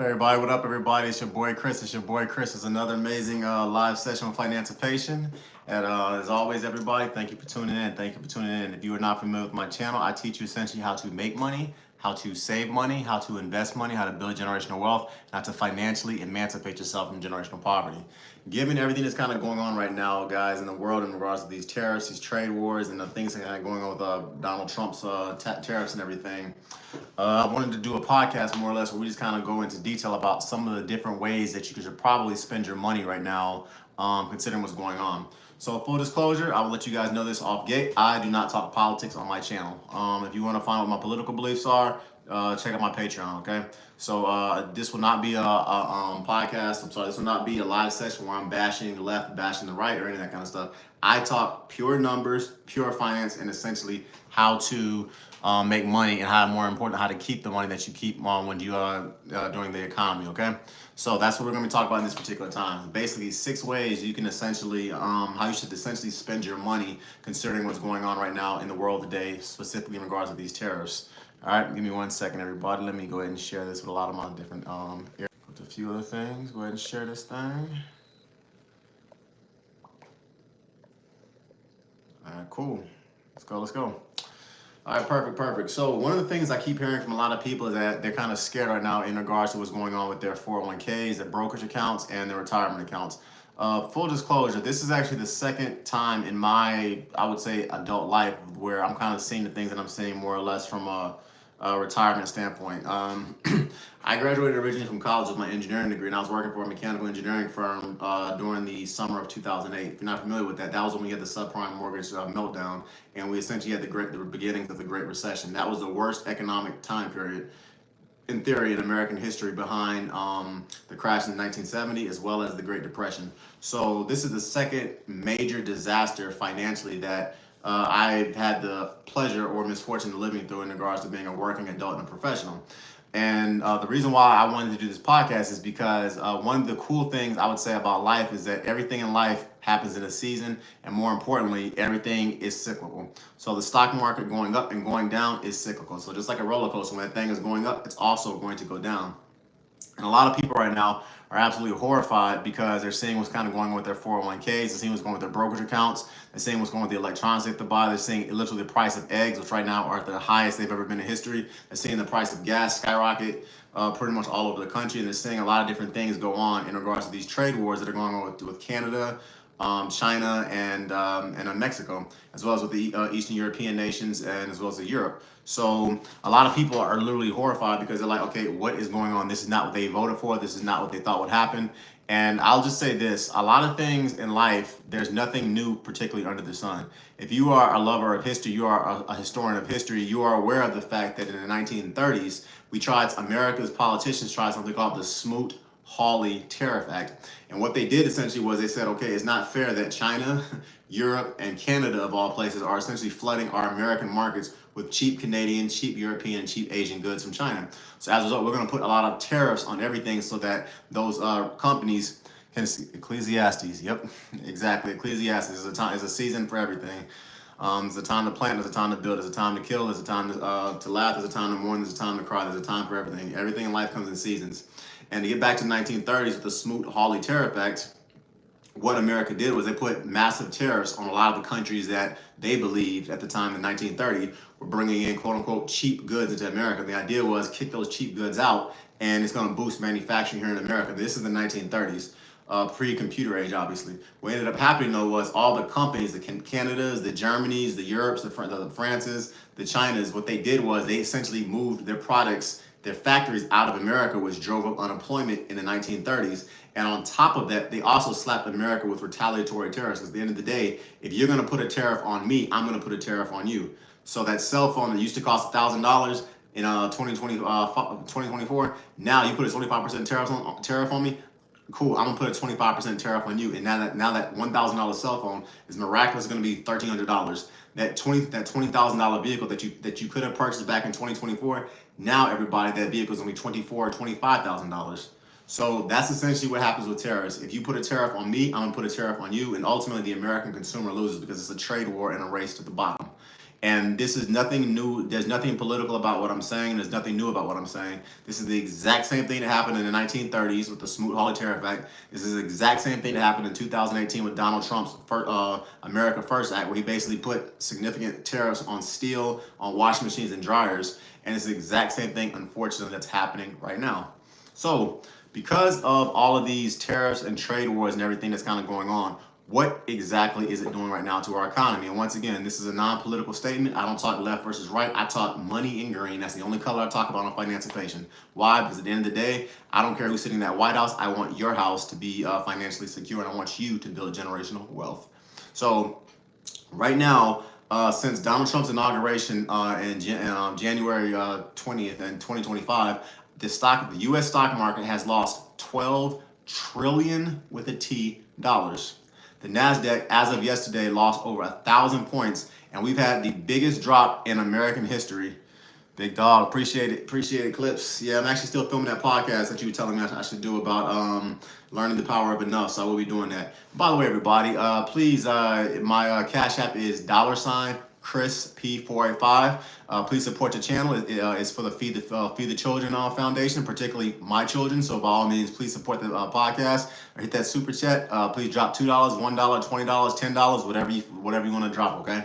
Everybody, what up, everybody? It's your boy Chris. It's your boy Chris. It's another amazing live session on financipation. And as always, everybody, thank you for tuning in. Thank you for tuning in. If you are not familiar with my channel, I teach you essentially how to make money, how to save money, how to invest money, how to build generational wealth, and how to financially emancipate yourself from generational poverty. Given everything that's kind of going on right now, guys, in the world in regards to these tariffs, these trade wars, and the things that are going on with Donald Trump's tariffs and everything, I wanted to do a podcast more or less where we just kind of go into detail about some of the different ways that you should probably spend your money right now, considering what's going on. So full disclosure, I will let you guys know this off gate. I do not talk politics on my channel. If you want to find out what my political beliefs are, check out my Patreon, okay? So this will not be a podcast. I'm sorry, this will not be a live session where I'm bashing the left, bashing the right, or any of that kind of stuff. I talk pure numbers, pure finance, and essentially how to make money, and how, more important, how to keep the money that you keep on when you during the economy, okay? So that's what we're going to be talking about in this particular time. Basically, 6 ways you can essentially, how you should essentially spend your money considering what's going on right now in the world today, specifically in regards to these tariffs. All right, give me 1 second, everybody. Let me go ahead and share this with a lot of my different areas. With a few other things. Go ahead and share this thing. All right, cool. Let's go, let's go. All right, perfect. So one of the things I keep hearing from a lot of people is that they're kind of scared right now in regards to what's going on with their 401ks, their brokerage accounts, and their retirement accounts. Full disclosure, this is actually the second time in my, I would say, adult life where I'm kind of seeing the things that I'm seeing more or less from a retirement standpoint. I graduated originally from college with my engineering degree, and I was working for a mechanical engineering firm during the summer of 2008. If you're not familiar with that, that was when we had the subprime mortgage meltdown, and we essentially had the beginnings of the Great Recession. That was the worst economic time period, in theory, in American history, behind the crash in 1970 as well as the Great Depression. So this is the second major disaster financially that I've had the pleasure or misfortune of living through in regards to being a working adult and a professional. And the reason why I wanted to do this podcast is because one of the cool things I would say about life is that everything in life happens in a season, and more importantly, everything is cyclical. So the stock market going up and going down is cyclical. So just like a roller coaster, when that thing is going up, it's also going to go down. And a lot of people right now are absolutely horrified because they're seeing what's kind of going on with their 401ks, they're seeing what's going on with their brokerage accounts, they're seeing what's going on with the electronics they have to buy, they're seeing literally the price of eggs, which right now are at the highest they've ever been in history, they're seeing the price of gas skyrocket pretty much all over the country, and they're seeing a lot of different things go on in regards to these trade wars that are going on with Canada, China, and Mexico, as well as with the Eastern European nations, and as well as Europe. So a lot of people are literally horrified because they're like, okay, what is going on? This is not what they voted for. This is not what they thought would happen. And I'll just say this, a lot of things in life, there's nothing new particularly under the sun. If you are a lover of history, you are a historian of history, you are aware of the fact that in the 1930s, America's politicians tried something called the Smoot-Hawley Tariff Act. And what they did essentially was they said, okay, it's not fair that China, Europe, and Canada, of all places, are essentially flooding our American markets with cheap Canadian, cheap European, and cheap Asian goods from China. So as a result, we're going to put a lot of tariffs on everything so that those companies can, Ecclesiastes, yep, exactly, Ecclesiastes is a season for everything. There's a time to plant, there's a time to build, there's a time to kill, there's a time to laugh, there's a time to mourn, there's a time to cry, there's a time for everything. Everything in life comes in seasons. And to get back to the 1930s with the Smoot-Hawley Tariff Act, what America did was they put massive tariffs on a lot of the countries that they believed at the time in 1930 were bringing in quote unquote cheap goods into America. The idea was kick those cheap goods out and it's going to boost manufacturing here in America. This is the 1930s, pre-computer age, obviously. What ended up happening though was all the companies, the Canadas, the Germanys, the Europes, the Frances, the Chinas, what they did was they essentially moved their products, their factories out of America, which drove up unemployment in the 1930s. And on top of that, they also slapped America with retaliatory tariffs. Because at the end of the day, if you're going to put a tariff on me, I'm going to put a tariff on you. So that cell phone that used to cost $1,000 in 2024, now you put a 25% tariff on me. Cool, I'm gonna put a 25% tariff on you, and now that $1,000 cell phone is miraculously going to be $1,300. That $20,000 vehicle that you could have purchased back in 2024, now everybody, that vehicle is going to be $24,000 or $25,000. So that's essentially what happens with tariffs. If you put a tariff on me, I'm gonna put a tariff on you, and ultimately the American consumer loses because it's a trade war and a race to the bottom. And this is nothing new. There's nothing political about what I'm saying. There's nothing new about what I'm saying. This is the exact same thing that happened in the 1930s with the Smoot-Hawley Tariff Act. This is the exact same thing that happened in 2018 with Donald Trump's America First Act, where he basically put significant tariffs on steel, on washing machines and dryers. And it's the exact same thing, unfortunately, that's happening right now. So because of all of these tariffs and trade wars and everything that's kind of going on, what exactly is it doing right now to our economy? And once again, this is a non-political statement. I don't talk left versus right. I talk money and green. That's the only color I talk about on Financiation. Why? Because at the end of the day, I don't care who's sitting in that White House. I want your house to be financially secure, and I want you to build generational wealth. So right now, since Donald Trump's inauguration in January 20th in 2025, the U.S. stock market has lost 12 trillion with a T dollars. The NASDAQ, as of yesterday, lost over 1,000 points, and we've had the biggest drop in American history. Big dog, appreciate it, Clips. Yeah, I'm actually still filming that podcast that you were telling me I should do about learning the power of enough, so I will be doing that. By the way, everybody, please, my Cash App is $Chris P485. Please support the channel. It's for the Feed the Children Foundation, particularly my children. So by all means, please support the podcast or hit that super chat. Please drop $2, $1, $20, $10, whatever you want to drop. Okay.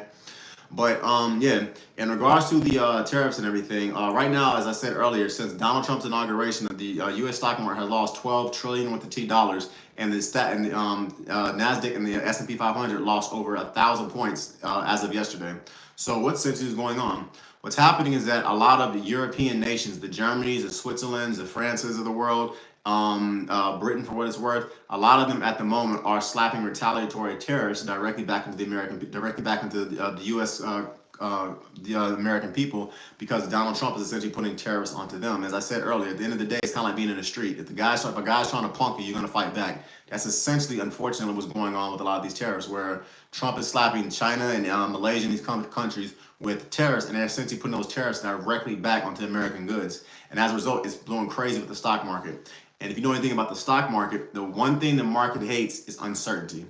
But yeah, in regards to the tariffs and everything, right now, as I said earlier, since Donald Trump's inauguration, the U.S. stock market has lost 12 trillion with the T dollars, and the NASDAQ and the S&P 500 lost over 1,000 points as of yesterday. So what essentially is going on? What's happening is that a lot of the European nations, the Germanys, the Switzerlands, the Frances of the world, Britain for what it's worth, a lot of them at the moment are slapping retaliatory tariffs directly back into the U.S. The American people, because Donald Trump is essentially putting tariffs onto them. As I said earlier, at the end of the day, it's kind of like being in the street. If a guy's trying to punk you, you're going to fight back. That's essentially, unfortunately, what's going on with a lot of these tariffs, where Trump is slapping China and Malaysia and these countries with tariffs, and they're essentially putting those tariffs directly back onto American goods. And as a result, it's blowing crazy with the stock market. And if you know anything about the stock market, the one thing the market hates is uncertainty.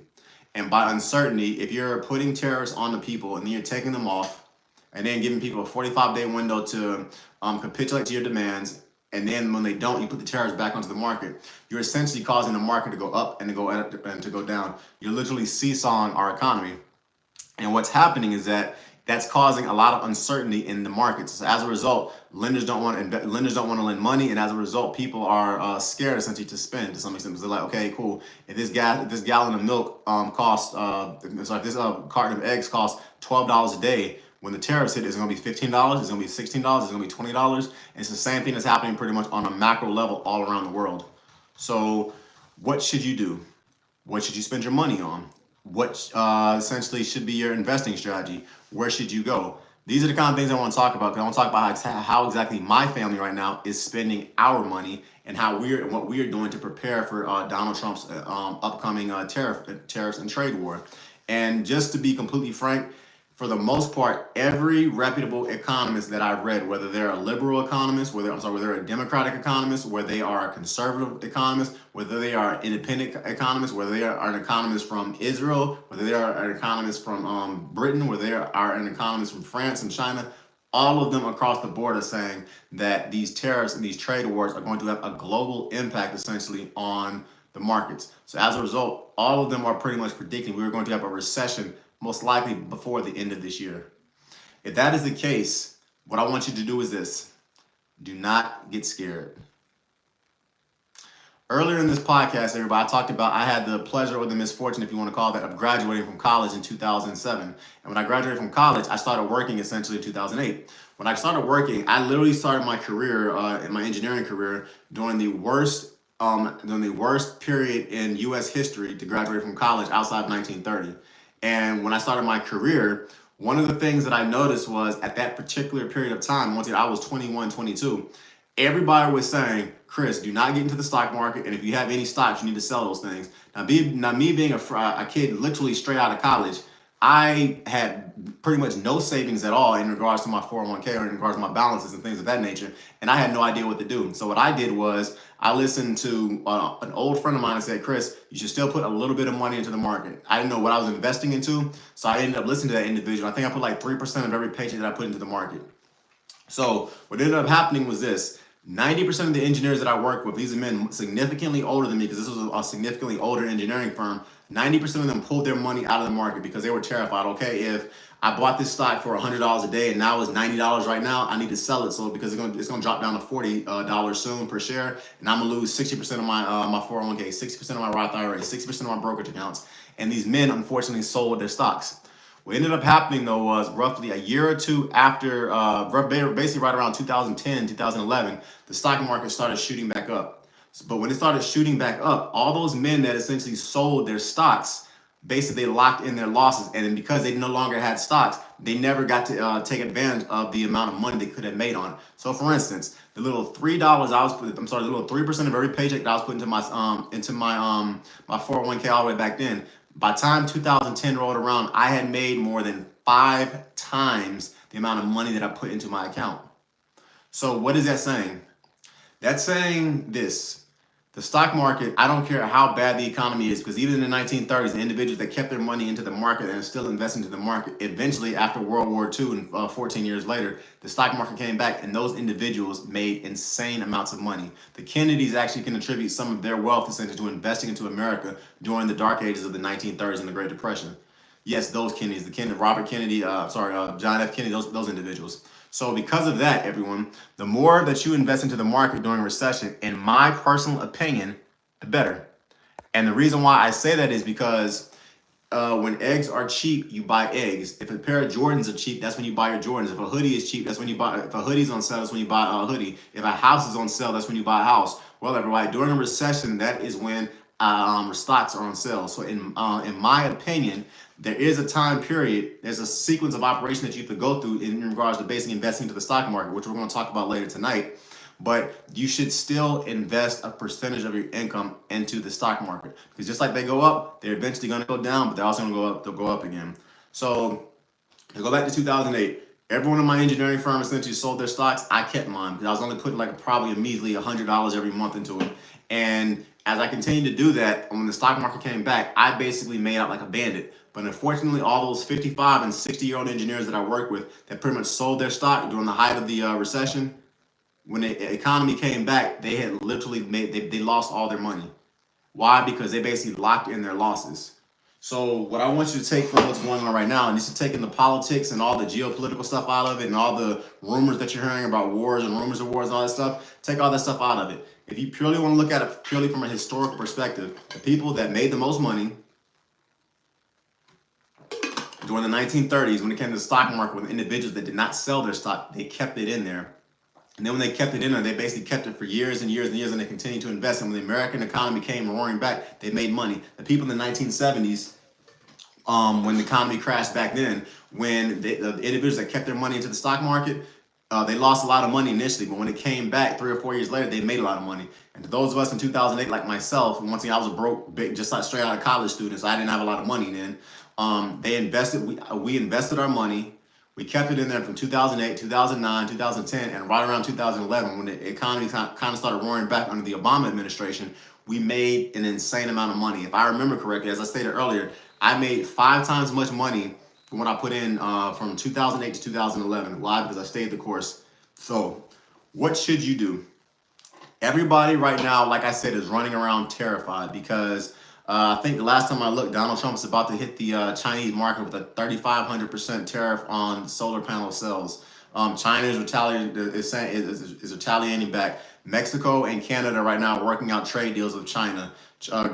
And by uncertainty, if you're putting tariffs on the people and then you're taking them off and then giving people a 45-day window to capitulate to your demands, and then when they don't, you put the tariffs back onto the market, you're essentially causing the market to go up and to go down. You're literally seesawing our economy. And what's happening is that that's causing a lot of uncertainty in the markets. So as a result, lenders don't want to lend money, and as a result, people are scared essentially to spend to some extent. Because they're like, okay, cool. If this gallon of milk costs, if this carton of eggs costs $12 a day, when the tariffs hit, it's going to be $15. It's going to be $16. It's going to be $20. And it's the same thing that's happening pretty much on a macro level all around the world. So, what should you do? What should you spend your money on? What essentially should be your investing strategy? Where should you go? These are the kind of things I want to talk about, because I want to talk about how exactly my family right now is spending our money, and what we are doing to prepare for Donald Trump's upcoming tariffs and trade war. And just to be completely frank, for the most part, every reputable economist that I've read, whether they're a liberal economist, whether they're a Democratic economist, whether they are a conservative economist, whether they are independent economists, whether they are an economist from Israel, whether they are an economist from Britain, whether they are an economist from France and China, all of them across the board are saying that these tariffs and these trade wars are going to have a global impact essentially on the markets. So as a result, all of them are pretty much predicting we're going to have a recession most likely before the end of this year. If that is the case, what I want you to do is this: do not get scared. Earlier in this podcast, everybody, I had the pleasure or the misfortune, if you want to call that, of graduating from college in 2007. And when I graduated from college, I started working essentially in 2008. When I started working, I literally started my career, in my engineering career, during the worst period in U.S. history to graduate from college outside of 1930. And when I started my career, one of the things that I noticed was at that particular period of time, once I was 21, 22, everybody was saying, Chris, do not get into the stock market. And if you have any stocks, you need to sell those things. Now me being a kid literally straight out of college, I had pretty much no savings at all in regards to my 401k or in regards to my balances and things of that nature. And I had no idea what to do. So what I did was I listened to an old friend of mine and said, Chris, you should still put a little bit of money into the market. I didn't know what I was investing into. So I ended up listening to that individual. I think I put like 3% of every paycheck that I put into the market. So what ended up happening was this. 90% of the engineers that I work with, these are men significantly older than me, because this was a significantly older engineering firm. 90% of them pulled their money out of the market because they were terrified. Okay, if I bought this stock for $100 a day and now it's $90 right now, I need to sell it, so because it's gonna drop down to $40 soon per share, and I'm gonna lose 60% of my 401k, 60% of my Roth IRA, 60% of my brokerage accounts. And these men unfortunately sold their stocks. What ended up happening though was roughly a year or two after, basically right around 2010, 2011, the stock market started shooting back up. But when it started shooting back up, all those men that essentially sold their stocks, basically locked in their losses. And then because they no longer had stocks, they never got to take advantage of the amount of money they could have made on it. So for instance, the little $3 I was putting, the little 3% of every paycheck that I was putting into my 401k all the way back then. By the time 2010 rolled around, I had made more than 5 times the amount of money that I put into my account. So what is that saying? That's saying this. The stock market, I don't care how bad the economy is, because even in the 1930s, the individuals that kept their money into the market and are still investing into the market, eventually after World War II and 14 years later, the stock market came back and those individuals made insane amounts of money. The Kennedys actually can attribute some of their wealth essentially to investing into America during the dark ages of the 1930s and the Great Depression. Yes, those Kennedys, Robert Kennedy, John F. Kennedy, those individuals. So because of that, everyone, the more that you invest into the market during a recession, in my personal opinion, the better. And the reason why I say that is because when eggs are cheap, you buy eggs. If a pair of Jordans are cheap, that's when you buy your Jordans. If a hoodie is cheap, that's when you buy. If a hoodie's on sale, that's when you buy a hoodie. If a house is on sale, that's when you buy a house. Well, everybody, during a recession, that is when stocks are on sale. So in my opinion, there is a time period, there's a sequence of operation that you have to go through in regards to basically investing into the stock market, which we're going to talk about later tonight. But you should still invest a percentage of your income into the stock market, because just like they go up, they're eventually going to go down, but they're also going to go up. They'll go up again. So to go back to 2008, every one of my engineering firms essentially sold their stocks. I kept mine because I was only putting like probably a measly $100 every month into it. And as I continued to do that, when the stock market came back, I basically made out like a bandit. But unfortunately, all those 55 and 60-year-old engineers that I work with that pretty much sold their stock during the height of the recession, when the economy came back, they had literally they lost all their money. Why? Because they basically locked in their losses. So what I want you to take from what's going on right now, and this is taking the politics and all the geopolitical stuff out of it and all the rumors that you're hearing about wars and rumors of wars and all that stuff, take all that stuff out of it. If you purely want to look at it purely from a historical perspective, the people that made the most money during the 1930s, when it came to the stock market, with individuals that did not sell their stock, they kept it in there. And then when they kept it in there, they basically kept it for years and years and years, and they continued to invest. And when the American economy came roaring back, they made money. The people in the 1970s, when the economy crashed back then, when the individuals that kept their money into the stock market, they lost a lot of money initially, but when it came back 3 or 4 years later, they made a lot of money. And to those of us in 2008, like myself, and once again, I was a broke, just like straight out of college student, so I didn't have a lot of money then. They invested, we invested our money. We kept it in there from 2008, 2009, 2010, and right around 2011, when the economy kind of started roaring back under the Obama administration, we made an insane amount of money. If I remember correctly, as I stated earlier, I made 5 times as much money from what I put in from 2008 to 2011. Why? Because I stayed the course. So what should you do? Everybody right now, like I said, is running around terrified because I think the last time I looked, Donald Trump is about to hit the Chinese market with a 3,500% tariff on solar panel cells. China is retaliating back. Mexico and Canada right now are working out trade deals with China.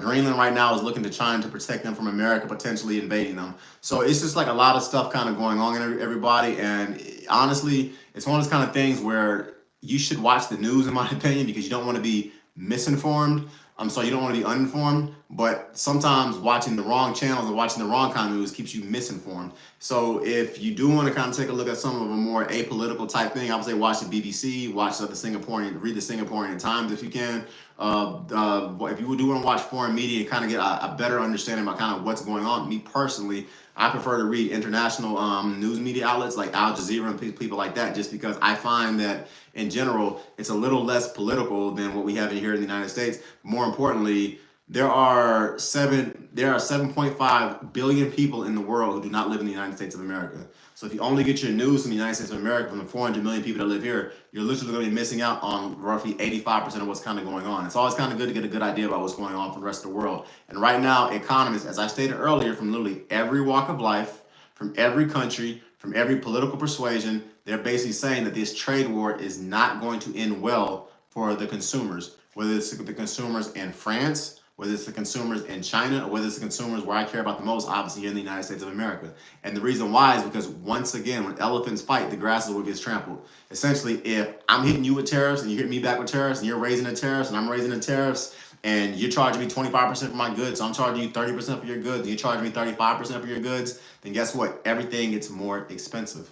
Greenland right now is looking to China to protect them from America potentially invading them. So it's just like a lot of stuff kind of going on in everybody. And honestly, it's one of those kind of things where you should watch the news, in my opinion, because you don't want to be misinformed. So you don't want to be uninformed, but sometimes watching the wrong channels and watching the wrong kind of news keeps you misinformed. So if you do want to kind of take a look at some of a more apolitical type thing, I would say watch the BBC, watch the Singaporean, read the Singaporean Times if you can. If you do want to watch foreign media and kind of get a better understanding about kind of what's going on, me personally, I prefer to read international news media outlets like Al Jazeera and people like that, just because I find that in general it's a little less political than what we have here in the United States. More importantly, there are 7.5 billion people in the world who do not live in the United States of America. So if you only get your news from the United States of America, from the 400 million people that live here, you're literally going to be missing out on roughly 85% of what's kind of going on. It's always kind of good to get a good idea about what's going on for the rest of the world. And right now, economists, as I stated earlier, from literally every walk of life, from every country, from every political persuasion, they're basically saying that this trade war is not going to end well for the consumers, whether it's the consumers in France, whether it's the consumers in China, or whether it's the consumers where I care about the most, obviously here in the United States of America. And the reason why is because, once again, when elephants fight, the grass is what gets trampled. Essentially, if I'm hitting you with tariffs and you hit me back with tariffs, and you're raising the tariffs and I'm raising the tariffs, and you're charging me 25% for my goods, so I'm charging you 30% for your goods, and you're charging me 35% for your goods, then guess what? Everything gets more expensive.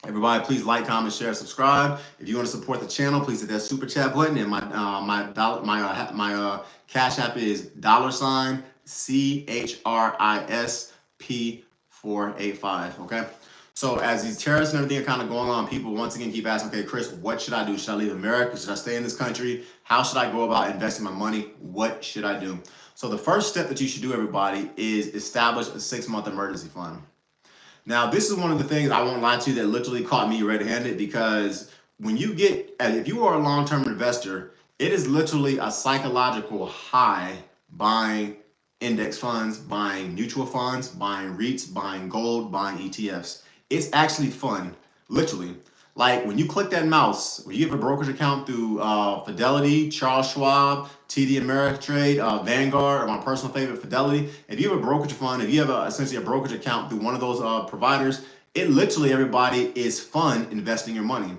Everybody, please like, comment, share, subscribe. If you want to support the channel, please hit that super chat button. And my cash app is $CHRISP485. Okay. So as these tariffs and everything are kind of going on, people once again keep asking, okay, Chris, what should I do? Should I leave America? Should I stay in this country? How should I go about investing my money? What should I do? So the first step that you should do, everybody, is establish a 6-month emergency fund. Now, this is one of the things, I won't lie to you, that literally caught me red-handed, because when you get, if you are a long-term investor, it is literally a psychological high buying index funds, buying mutual funds, buying REITs, buying gold, buying ETFs. It's actually fun, literally. Like when you click that mouse, when you have a brokerage account through Fidelity, Charles Schwab, TD Ameritrade, Vanguard, or my personal favorite, Fidelity. If you have a brokerage fund, if you have essentially a brokerage account through one of those providers, it literally, everybody, is fun investing your money.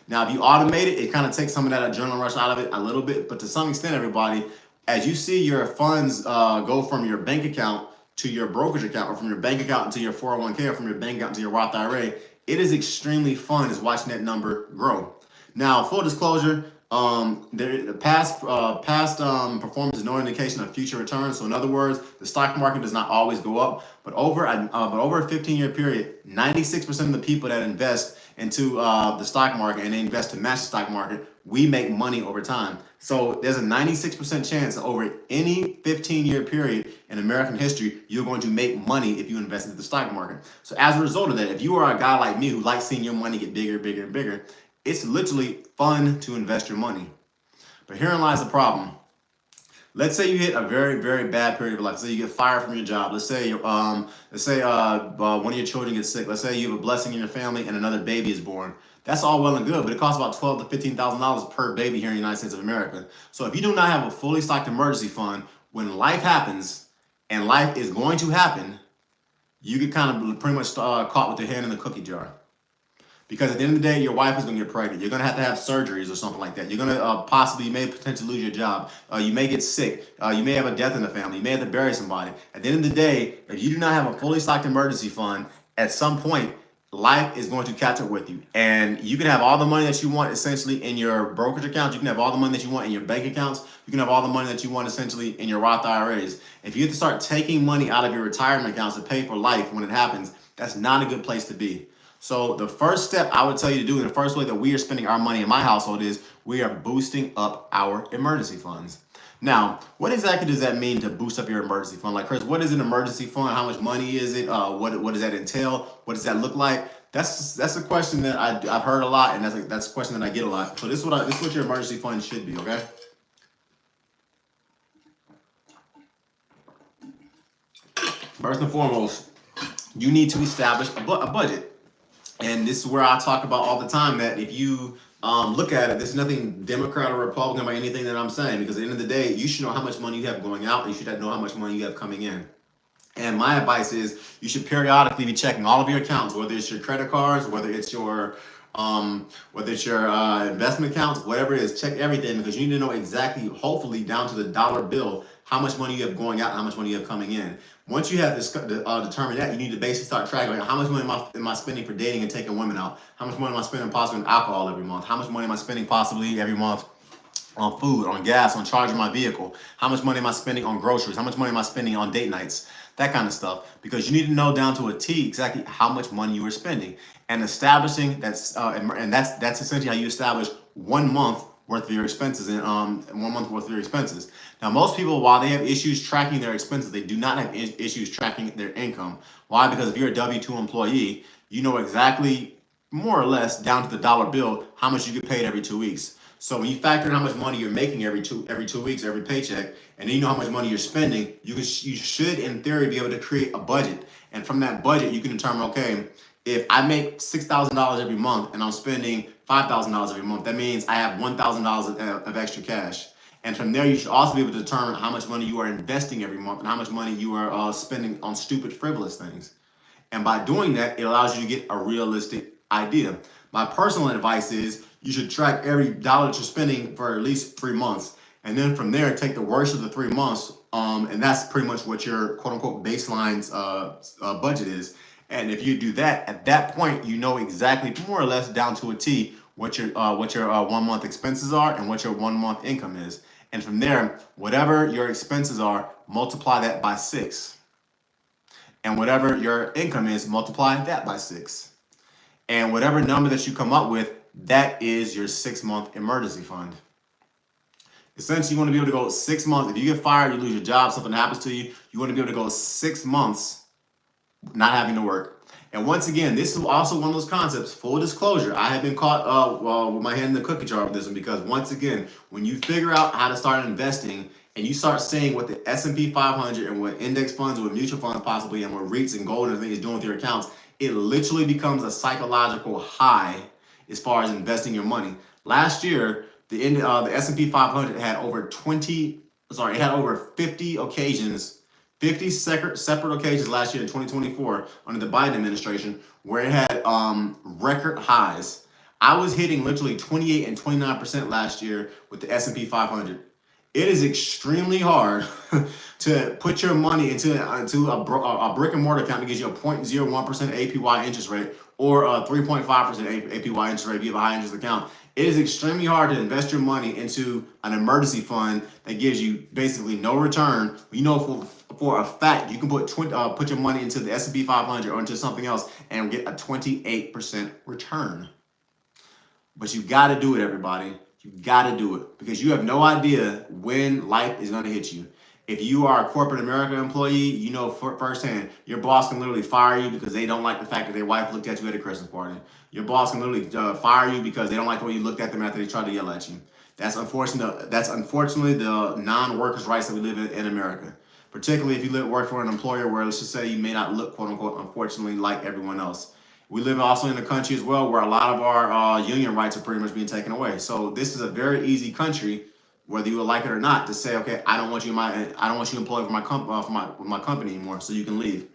Now, if you automate it, it kind of takes some of that adrenaline rush out of it a little bit, but to some extent, everybody, as you see your funds go from your bank account to your brokerage account, or from your bank account into your 401k, or from your bank account to your Roth IRA, it is extremely fun is watching that number grow. Now, full disclosure, the past performance is no indication of future returns. So in other words, the stock market does not always go up, but over a 15-year period, 96% of the people that invest into the stock market, and they invest to match the stock market, we make money over time. So there's a 96% chance that over any 15-year period in American history, you're going to make money if you invest into the stock market. So as a result of that, if you are a guy like me who likes seeing your money get bigger, bigger, and bigger, it's literally fun to invest your money. But herein lies the problem. Let's say you hit a very, very bad period of life. Let's say you get fired from your job. Let's say one of your children gets sick. Let's say you have a blessing in your family and another baby is born. That's all well and good, but it costs about $12,000 to $15,000 per baby here in the United States of America. So if you do not have a fully stocked emergency fund, when life happens, and life is going to happen, you get kind of pretty much caught with your hand in the cookie jar. Because at the end of the day, your wife is going to get pregnant. You're going to have surgeries or something like that. You're going to you may potentially lose your job. You may get sick. You may have a death in the family. You may have to bury somebody. At the end of the day, if you do not have a fully stocked emergency fund, at some point, life is going to catch up with you. And you can have all the money that you want essentially in your brokerage accounts. You can have all the money that you want in your bank accounts. You can have all the money that you want essentially in your Roth IRAs. If you have to start taking money out of your retirement accounts to pay for life when it happens, that's not a good place to be. So the first step I would tell you to do, and the first way that we are spending our money in my household, is we are boosting up our emergency funds. Now, what exactly does that mean to boost up your emergency fund? Like, Chris, what is an emergency fund? How much money is it? What does that entail? What does that look like? That's a question that I've heard a lot, and that's a question that I get a lot. So this is what your emergency fund should be, okay? First and foremost, you need to establish a budget. And this is where I talk about all the time that if you look at it, there's nothing Democrat or Republican about anything that I'm saying, because at the end of the day, you should know how much money you have going out, and you should know how much money you have coming in. And my advice is you should periodically be checking all of your accounts, whether it's your credit cards, whether it's your investment accounts, whatever it is, check everything, because you need to know exactly, hopefully down to the dollar bill, how much money you have going out and how much money you have coming in. Once you have determined that, you need to basically start tracking, like, how much money am I spending for dating and taking women out? How much money am I spending possibly on alcohol every month? How much money am I spending possibly every month on food, on gas, on charging my vehicle? How much money am I spending on groceries? How much money am I spending on date nights? That kind of stuff. Because you need to know down to a T exactly how much money you are spending. And establishing that's essentially how you establish 1 month worth of your expenses and 1 month worth of your expenses. Now, most people, while they have issues tracking their expenses, they do not have issues tracking their income. Why? Because if you're a W-2 employee, you know exactly, more or less, down to the dollar bill, how much you get paid every 2 weeks. So when you factor in how much money you're making every 2 weeks, every paycheck, and then you know how much money you're spending, you should, in theory, be able to create a budget. And from that budget, you can determine, okay, if I make $6,000 every month and I'm spending $5,000 every month, that means I have $1,000 of extra cash. And from there, you should also be able to determine how much money you are investing every month and how much money you are spending on stupid, frivolous things. And by doing that, it allows you to get a realistic idea. My personal advice is you should track every dollar that you're spending for at least 3 months. And then from there, take the worst of the 3 months. And that's pretty much what your quote unquote baseline's budget is. And if you do that, at that point, you know exactly, more or less down to a T, what your 1 month expenses are and what your 1 month income is. And from there, whatever your expenses are, multiply that by 6. And whatever your income is, multiply that by 6. And whatever number that you come up with, that is your 6-month emergency fund. Essentially, you want to be able to go 6 months. If you get fired, you lose your job, something happens to you, you want to be able to go 6 months not having to work. And once again, this is also one of those concepts, full disclosure, I have been caught with my hand in the cookie jar with this one, because once again, when you figure out how to start investing and you start seeing what the S&P 500 and what index funds, what mutual funds possibly, and what REITs and gold and things is doing with your accounts, it literally becomes a psychological high as far as investing your money. Last year, the S&P 500 had over 50 occasions, 50 separate occasions last year in 2024 under the Biden administration where it had record highs. I was hitting literally 28 and 29% last year with the S&P 500. It is extremely hard to put your money into a brick and mortar account that gives you a 0.01% APY interest rate or a 3.5% APY interest rate if you have a high interest account. It is extremely hard to invest your money into an emergency fund that gives you basically no return. You know for a fact you can put your money into the S&P 500 or into something else and get a 28% return. But you got to do it, everybody. You got to do it because you have no idea when life is going to hit you. If you are a corporate America employee, you know firsthand, your boss can literally fire you because they don't like the fact that their wife looked at you at a Christmas party. Your boss can literally fire you because they don't like the way you looked at them after they tried to yell at you. That's unfortunately the non-workers' rights that we live in America. Particularly if you work for an employer where, let's just say, you may not look, quote unquote, unfortunately, like everyone else. We live also in a country as well where a lot of our union rights are pretty much being taken away. So this is a very easy country, whether you would like it or not, to say, okay, I don't want you employed for my company anymore, so you can leave.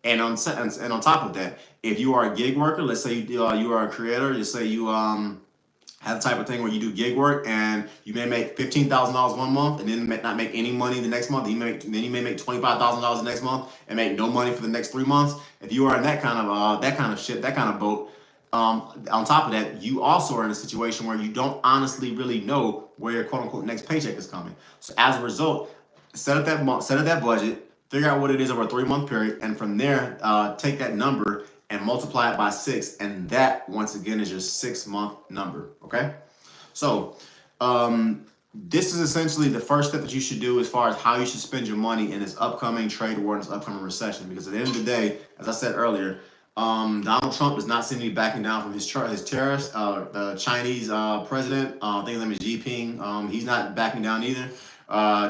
And on top of that, if you are a gig worker, let's say you are a creator, let's say you have the type of thing where you do gig work and you may make $15,000 one month and then not make any money the next month. Then you may make $25,000 the next month and make no money for the next 3 months. If you are in that kind of boat, on top of that, you also are in a situation where you don't honestly really know where your quote unquote next paycheck is coming. So as a result, set up that budget, figure out what it is over a 3-month period, and from there, take that number and multiply it by 6, and that once again is your 6-month number. Okay, so this is essentially the first step that you should do as far as how you should spend your money in this upcoming trade war and this upcoming recession. Because at the end of the day, as I said earlier, Donald Trump is not seeming to be backing down from his tariffs. The Chinese president, I think his name is Xi Jinping, he's not backing down either.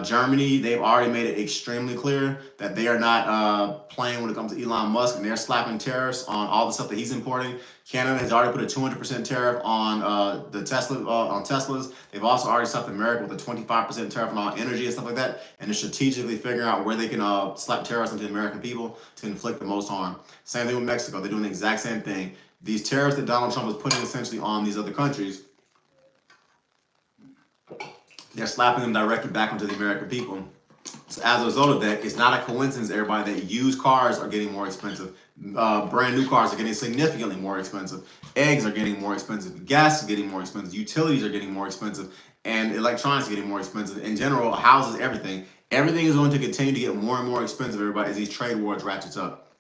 Germany, they've already made it extremely clear that they are not playing when it comes to Elon Musk, and they're slapping tariffs on all the stuff that he's importing. Canada has already put a 200% tariff on on Teslas. They've also already slapped America with a 25% tariff on all energy and stuff like that. And they're strategically figuring out where they can slap tariffs onto the American people to inflict the most harm. Same thing with Mexico. They're doing the exact same thing. These tariffs that Donald Trump is putting essentially on these other countries, they're slapping them directly back onto the American people. So as a result of that, it's not a coincidence, everybody, that used cars are getting more expensive. Brand new cars are getting significantly more expensive. Eggs are getting more expensive. Gas is getting more expensive. Utilities are getting more expensive. and electronics are getting more expensive. In general, houses, everything. Everything is going to continue to get more and more expensive, everybody, as these trade wars ratchets up.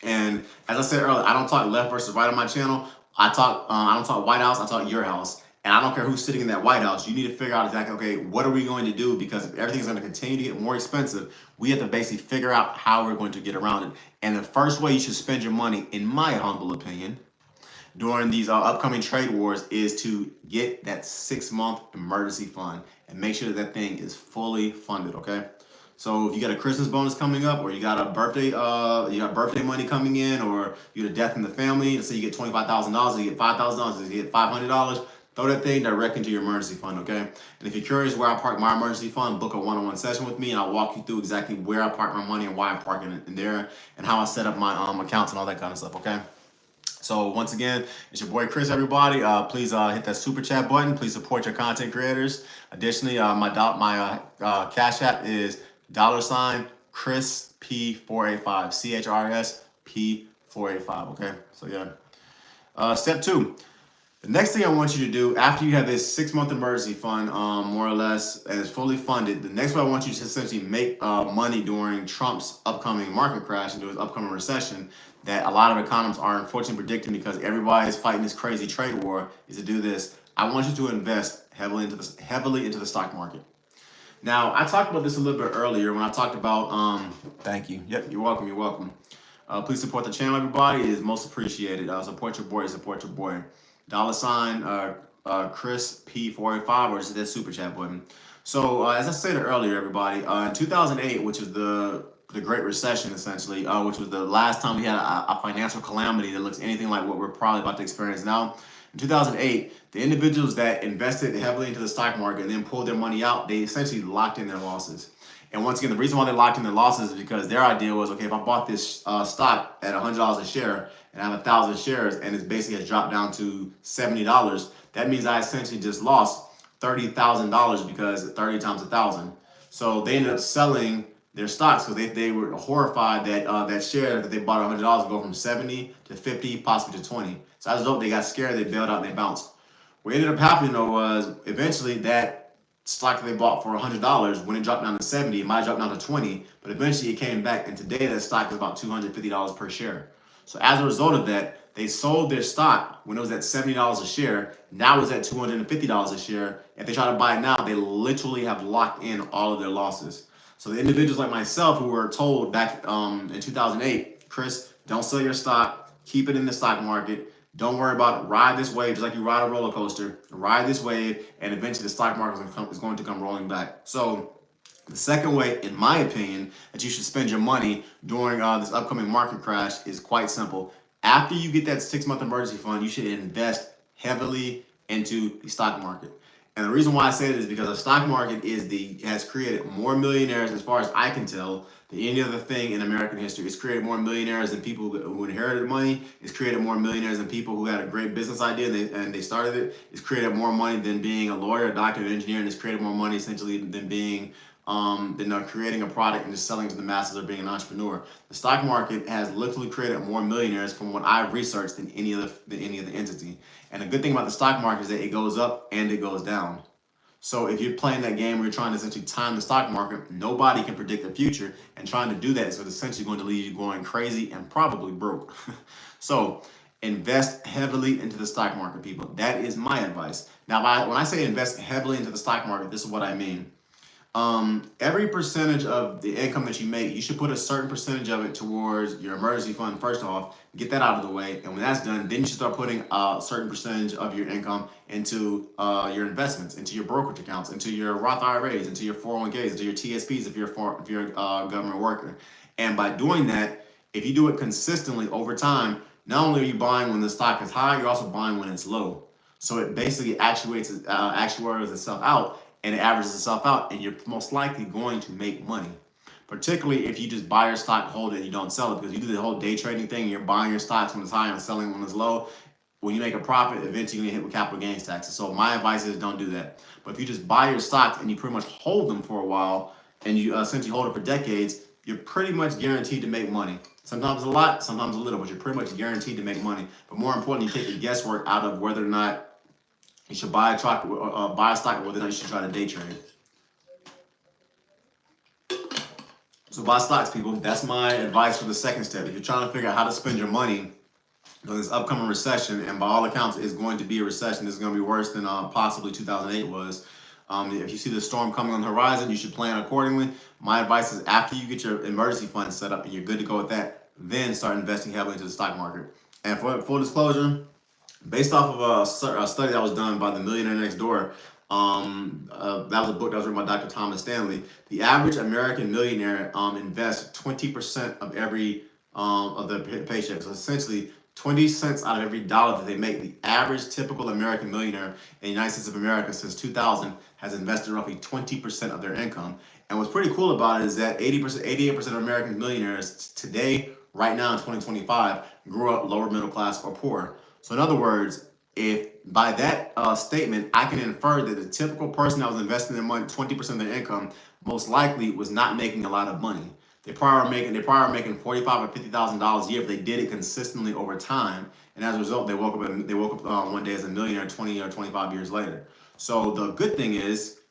And as I said earlier, I don't talk left versus right on my channel. I don't talk White House, I talk your house. And I don't care who's sitting in that White House. You need to figure out exactly, okay, what are we going to do? Because if everything's going to continue to get more expensive, we have to basically figure out how we're going to get around it. And the first way you should spend your money, in my humble opinion, during these upcoming trade wars is to get that 6-month emergency fund and make sure that thing is fully funded, okay? So if you got a Christmas bonus coming up, or you got a birthday, you got birthday money coming in, or you had a death in the family, let's say you get $25,000, you get $5,000, you get $500, throw that thing direct into your emergency fund, okay? And if you're curious where I park my emergency fund, book a one-on-one session with me, and I'll walk you through exactly where I park my money and why I'm parking it in there, and how I set up my accounts and all that kind of stuff, okay? So once again, it's your boy Chris, everybody. Please hit that super chat button. Please support your content creators. Additionally, my Cash App is $Chris P485, CHRS P485. Okay, so yeah. Step 2. The next thing I want you to do after you have this 6-month emergency fund, more or less, and it's fully funded, the next one I want you to essentially make money during Trump's upcoming market crash and do his upcoming recession that a lot of economists are unfortunately predicting because everybody is fighting this crazy trade war, is to do this. I want you to invest heavily into the stock market. Now, I talked about this a little bit earlier when I talked about, thank you. Yep, you're welcome, you're welcome. Please support the channel, everybody. It is most appreciated. Support your boy, support your boy. $Chris P485, or just that super chat button. So as I said earlier, everybody, in 2008, which was the Great Recession, essentially, which was the last time we had a financial calamity that looks anything like what we're probably about to experience now. In 2008, the individuals that invested heavily into the stock market and then pulled their money out, they essentially locked in their losses. And once again, the reason why they locked in their losses is because their idea was, okay, if I bought this stock at $100 a share and I have 1,000 shares and it basically has dropped down to $70, that means I essentially just lost $30,000 because 30 times 1,000. So they ended up selling their stocks because they were horrified that that share that they bought at $100 would go from 70 to 50, possibly to 20. So as a result, they got scared, they bailed out, and they bounced. What ended up happening though was eventually that stock that they bought for $100, when it dropped down to 70, it might drop down to 20, but eventually it came back, and today that stock is about $250 per share. So as a result of that, they sold their stock when it was at $70 a share. Now it's at $250 a share. If they try to buy it now, they literally have locked in all of their losses. So the individuals like myself who were told back in 2008, Chris, don't sell your stock, keep it in the stock market. Don't worry about it. Ride this wave just like you ride a roller coaster. Ride this wave, and eventually the stock market is going to come rolling back. So the second way, in my opinion, that you should spend your money during this upcoming market crash is quite simple. After you get that 6-month emergency fund, you should invest heavily into the stock market. And the reason why I say it is because the stock market has created more millionaires, as far as I can tell, than any other thing in American history. It's created more millionaires than people who inherited money. It's created more millionaires than people who had a great business idea and they started it. It's created more money than being a lawyer, a doctor, an engineer, and it's created more money essentially than being creating a product and just selling to the masses or being an entrepreneur. The stock market has literally created more millionaires from what I've researched than any other entity. And the good thing about the stock market is that it goes up and it goes down. So if you're playing that game where you're trying to essentially time the stock market, nobody can predict the future, and trying to do that is essentially going to leave you going crazy and probably broke. So invest heavily into the stock market, people. That is my advice. Now, when I say invest heavily into the stock market, this is what I mean. Every percentage of the income that you make, you should put a certain percentage of it towards your emergency fund first off, get that out of the way. And when that's done, then you should start putting a certain percentage of your income into your investments, into your brokerage accounts, into your Roth IRAs, into your 401ks, into your TSPs if you're a government worker. And by doing that, if you do it consistently over time, not only are you buying when the stock is high, you're also buying when it's low. So it basically actuates itself out, and it averages itself out, and you're most likely going to make money. Particularly if you just buy your stock, hold it, and you don't sell it, because you do the whole day trading thing, and you're buying your stocks when it's high and selling when it's low. When you make a profit, eventually you're gonna hit with capital gains taxes. So my advice is don't do that. But if you just buy your stocks and you pretty much hold them for a while, and you essentially hold it for decades, you're pretty much guaranteed to make money. Sometimes a lot, sometimes a little, but you're pretty much guaranteed to make money. But more importantly, you take the guesswork out of whether or not You should buy a stock, buy a stock, whether or not you should try to day trade. So buy stocks, people. That's my advice for the second step. If you're trying to figure out how to spend your money during this upcoming recession, and by all accounts, it's going to be a recession. It's going to be worse than possibly 2008 was. If you see the storm coming on the horizon, you should plan accordingly. My advice is after you get your emergency fund set up and you're good to go with that, then start investing heavily into the stock market. And for full disclosure, based off of a study that was done by the Millionaire Next Door, that was a book that was written by Dr. Thomas Stanley. The average American millionaire invests 20% of every of their paycheck. So essentially, 20 cents out of every dollar that they make. The average typical American millionaire in the United States of America since 2000 has invested roughly 20% of their income. And what's pretty cool about it is that 80%, 88% of American millionaires today, right now in 2025, grew up lower middle class or poor. So in other words, if by that statement, I can infer that the typical person that was investing their money, 20% of their income, most likely was not making a lot of money. They probably were making $45,000 or $50,000 a year if they did it consistently over time. And as a result, they woke up one day as a millionaire 20 or 25 years later. So the good thing is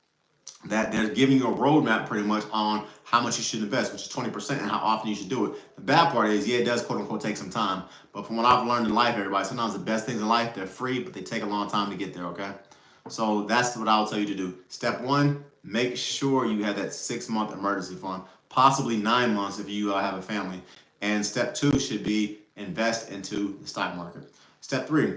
that they're giving you a roadmap pretty much on how much you should invest, which is 20%, and how often you should do it. The bad part is, yeah, it does quote unquote take some time. But from what I've learned in life, everybody, sometimes the best things in life, they're free, but they take a long time to get there, okay? So that's what I'll tell you to do. Step one, make sure you have that 6-month emergency fund, possibly 9 months if you have a family. And step two should be invest into the stock market. Step three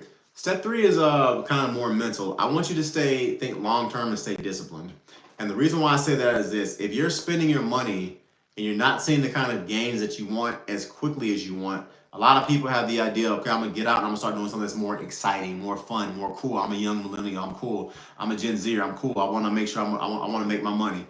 is kind of more mental. I want you to think long-term and stay disciplined. And the reason why I say that is this: if you're spending your money and you're not seeing the kind of gains that you want as quickly as you want, a lot of people have the idea, okay, I'm gonna get out and I'm gonna start doing something that's more exciting, more fun, more cool. I'm a young millennial, I'm cool. I'm a Gen Zer, I'm cool. I wanna make sure I wanna make my money.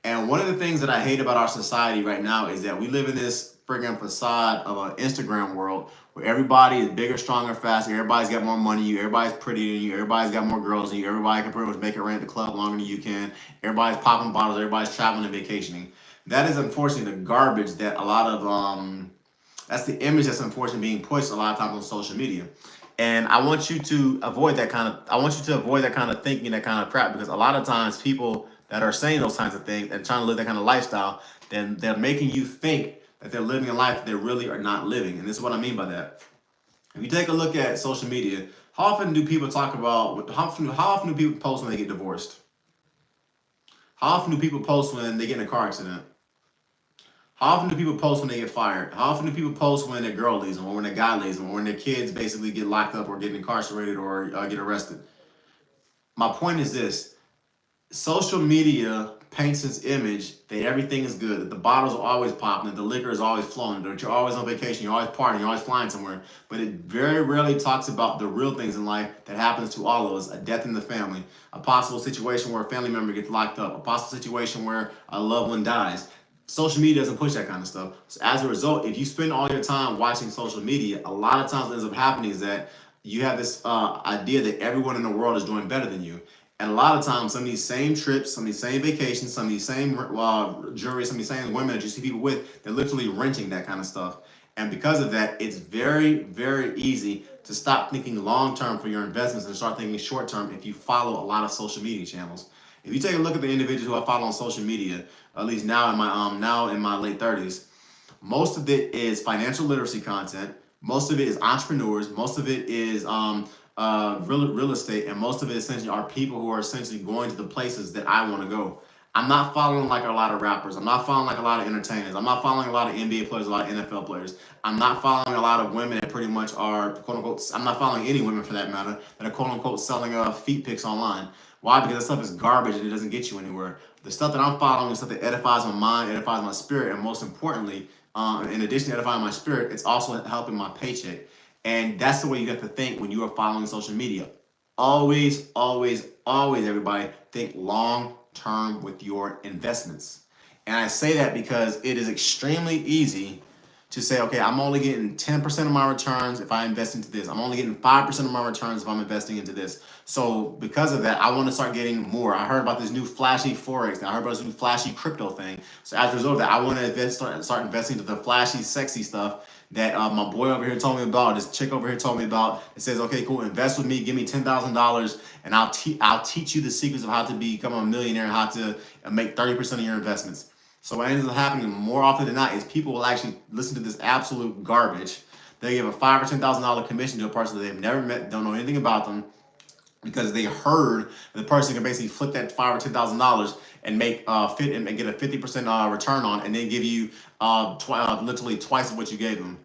And one of the things that I hate about our society right now is that we live in this friggin' facade of an Instagram world where everybody is bigger, stronger, faster. Everybody's got more money than you. Everybody's prettier than you. Everybody's got more girls than you. Everybody can pretty much make it rain at the club longer than you can. Everybody's popping bottles. Everybody's traveling and vacationing. That is unfortunately the garbage that a lot of that's the image that's unfortunately being pushed a lot of times on social media. And I want you to avoid that kind of thinking, that kind of crap, because a lot of times people that are saying those kinds of things and trying to live that kind of lifestyle, then they're making you think that they're living a life that they really are not living. And this is what I mean by that. If you take a look at social media, how often do people post when they get divorced? How often do people post when they get in a car accident? How often do people post when they get fired? How often do people post when their girl leaves them, or when their guy leaves them, or when their kids basically get locked up or get incarcerated or get arrested? My point is this: social media paints this image that everything is good, that the bottles are always popping, that the liquor is always flowing, that you're always on vacation, you're always partying, you're always flying somewhere. But it very rarely talks about the real things in life that happens to all of us: a death in the family, a possible situation where a family member gets locked up, a possible situation where a loved one dies. Social media doesn't push that kind of stuff. So as a result, if you spend all your time watching social media, a lot of times what ends up happening is that you have this idea that everyone in the world is doing better than you. And a lot of times, some of these same trips, some of these same vacations, some of these same jewelry, some of these same women that you see people with, they're literally renting that kind of stuff. And because of that, it's very, very easy to stop thinking long-term for your investments and start thinking short-term if you follow a lot of social media channels. If you take a look at the individuals who I follow on social media, at least now in my late 30s, most of it is financial literacy content. Most of it is entrepreneurs. Most of it is real estate, and most of it essentially are people who are essentially going to the places that I want to go. I'm not following like a lot of rappers. I'm not following like a lot of entertainers. I'm not following a lot of NBA players, a lot of NFL players. I'm not following a lot of women that pretty much are quote unquote. I'm not following any women for that matter that are quote unquote selling feet pics online. Why? Because that stuff is garbage and it doesn't get you anywhere. The stuff that I'm following is stuff that edifies my mind, edifies my spirit, and most importantly, in addition to edifying my spirit, it's also helping my paycheck. And that's the way you have to think when you are following social media. Always, always, always, everybody, think long-term with your investments. And I say that because it is extremely easy to say, okay, I'm only getting 10% of my returns if I invest into this. I'm only getting 5% of my returns if I'm investing into this. So because of that, I want to start getting more. I heard about this new flashy Forex. I heard about this new flashy crypto thing. So as a result of that, I want to start investing into the flashy, sexy stuff that my boy over here told me about, this chick over here told me about. It says, okay, cool, invest with me, give me $10,000, and I'll teach you the secrets of how to become a millionaire and how to make 30% of your investments. So what ends up happening more often than not is people will actually listen to this absolute garbage. They give a $5,000 or $10,000 commission to a person that they've never met, don't know anything about them, because they heard the person can basically flip that $5,000 or $10,000 and make and get a 50% return on, and then give you literally twice of what you gave them.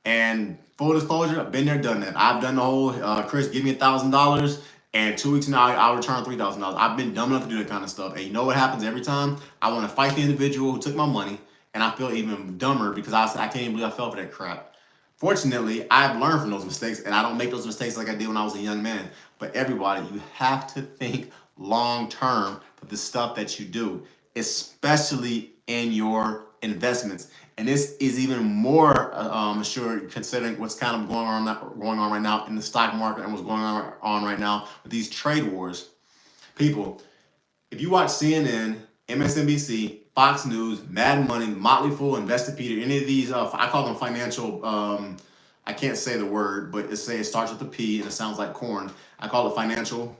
And full disclosure, I've been there, done that. I've done the whole Chris, give me $1,000, and 2 weeks from now I'll return $3,000. I've been dumb enough to do that kind of stuff. And you know what happens every time? I want to fight the individual who took my money, and I feel even dumber because I can't even believe I fell for that crap. Fortunately, I've learned from those mistakes, and I don't make those mistakes like I did when I was a young man. But everybody, you have to think long term for the stuff that you do, especially in your investments. And this is even more assured considering what's kind of going on right now in the stock market and what's going on right now with these trade wars. People, if you watch CNN, MSNBC, Fox News, Mad Money, Motley Fool, Investopedia, any of these, I call them financial, I can't say the word, but it starts with a P and it sounds like corn. I call it financial.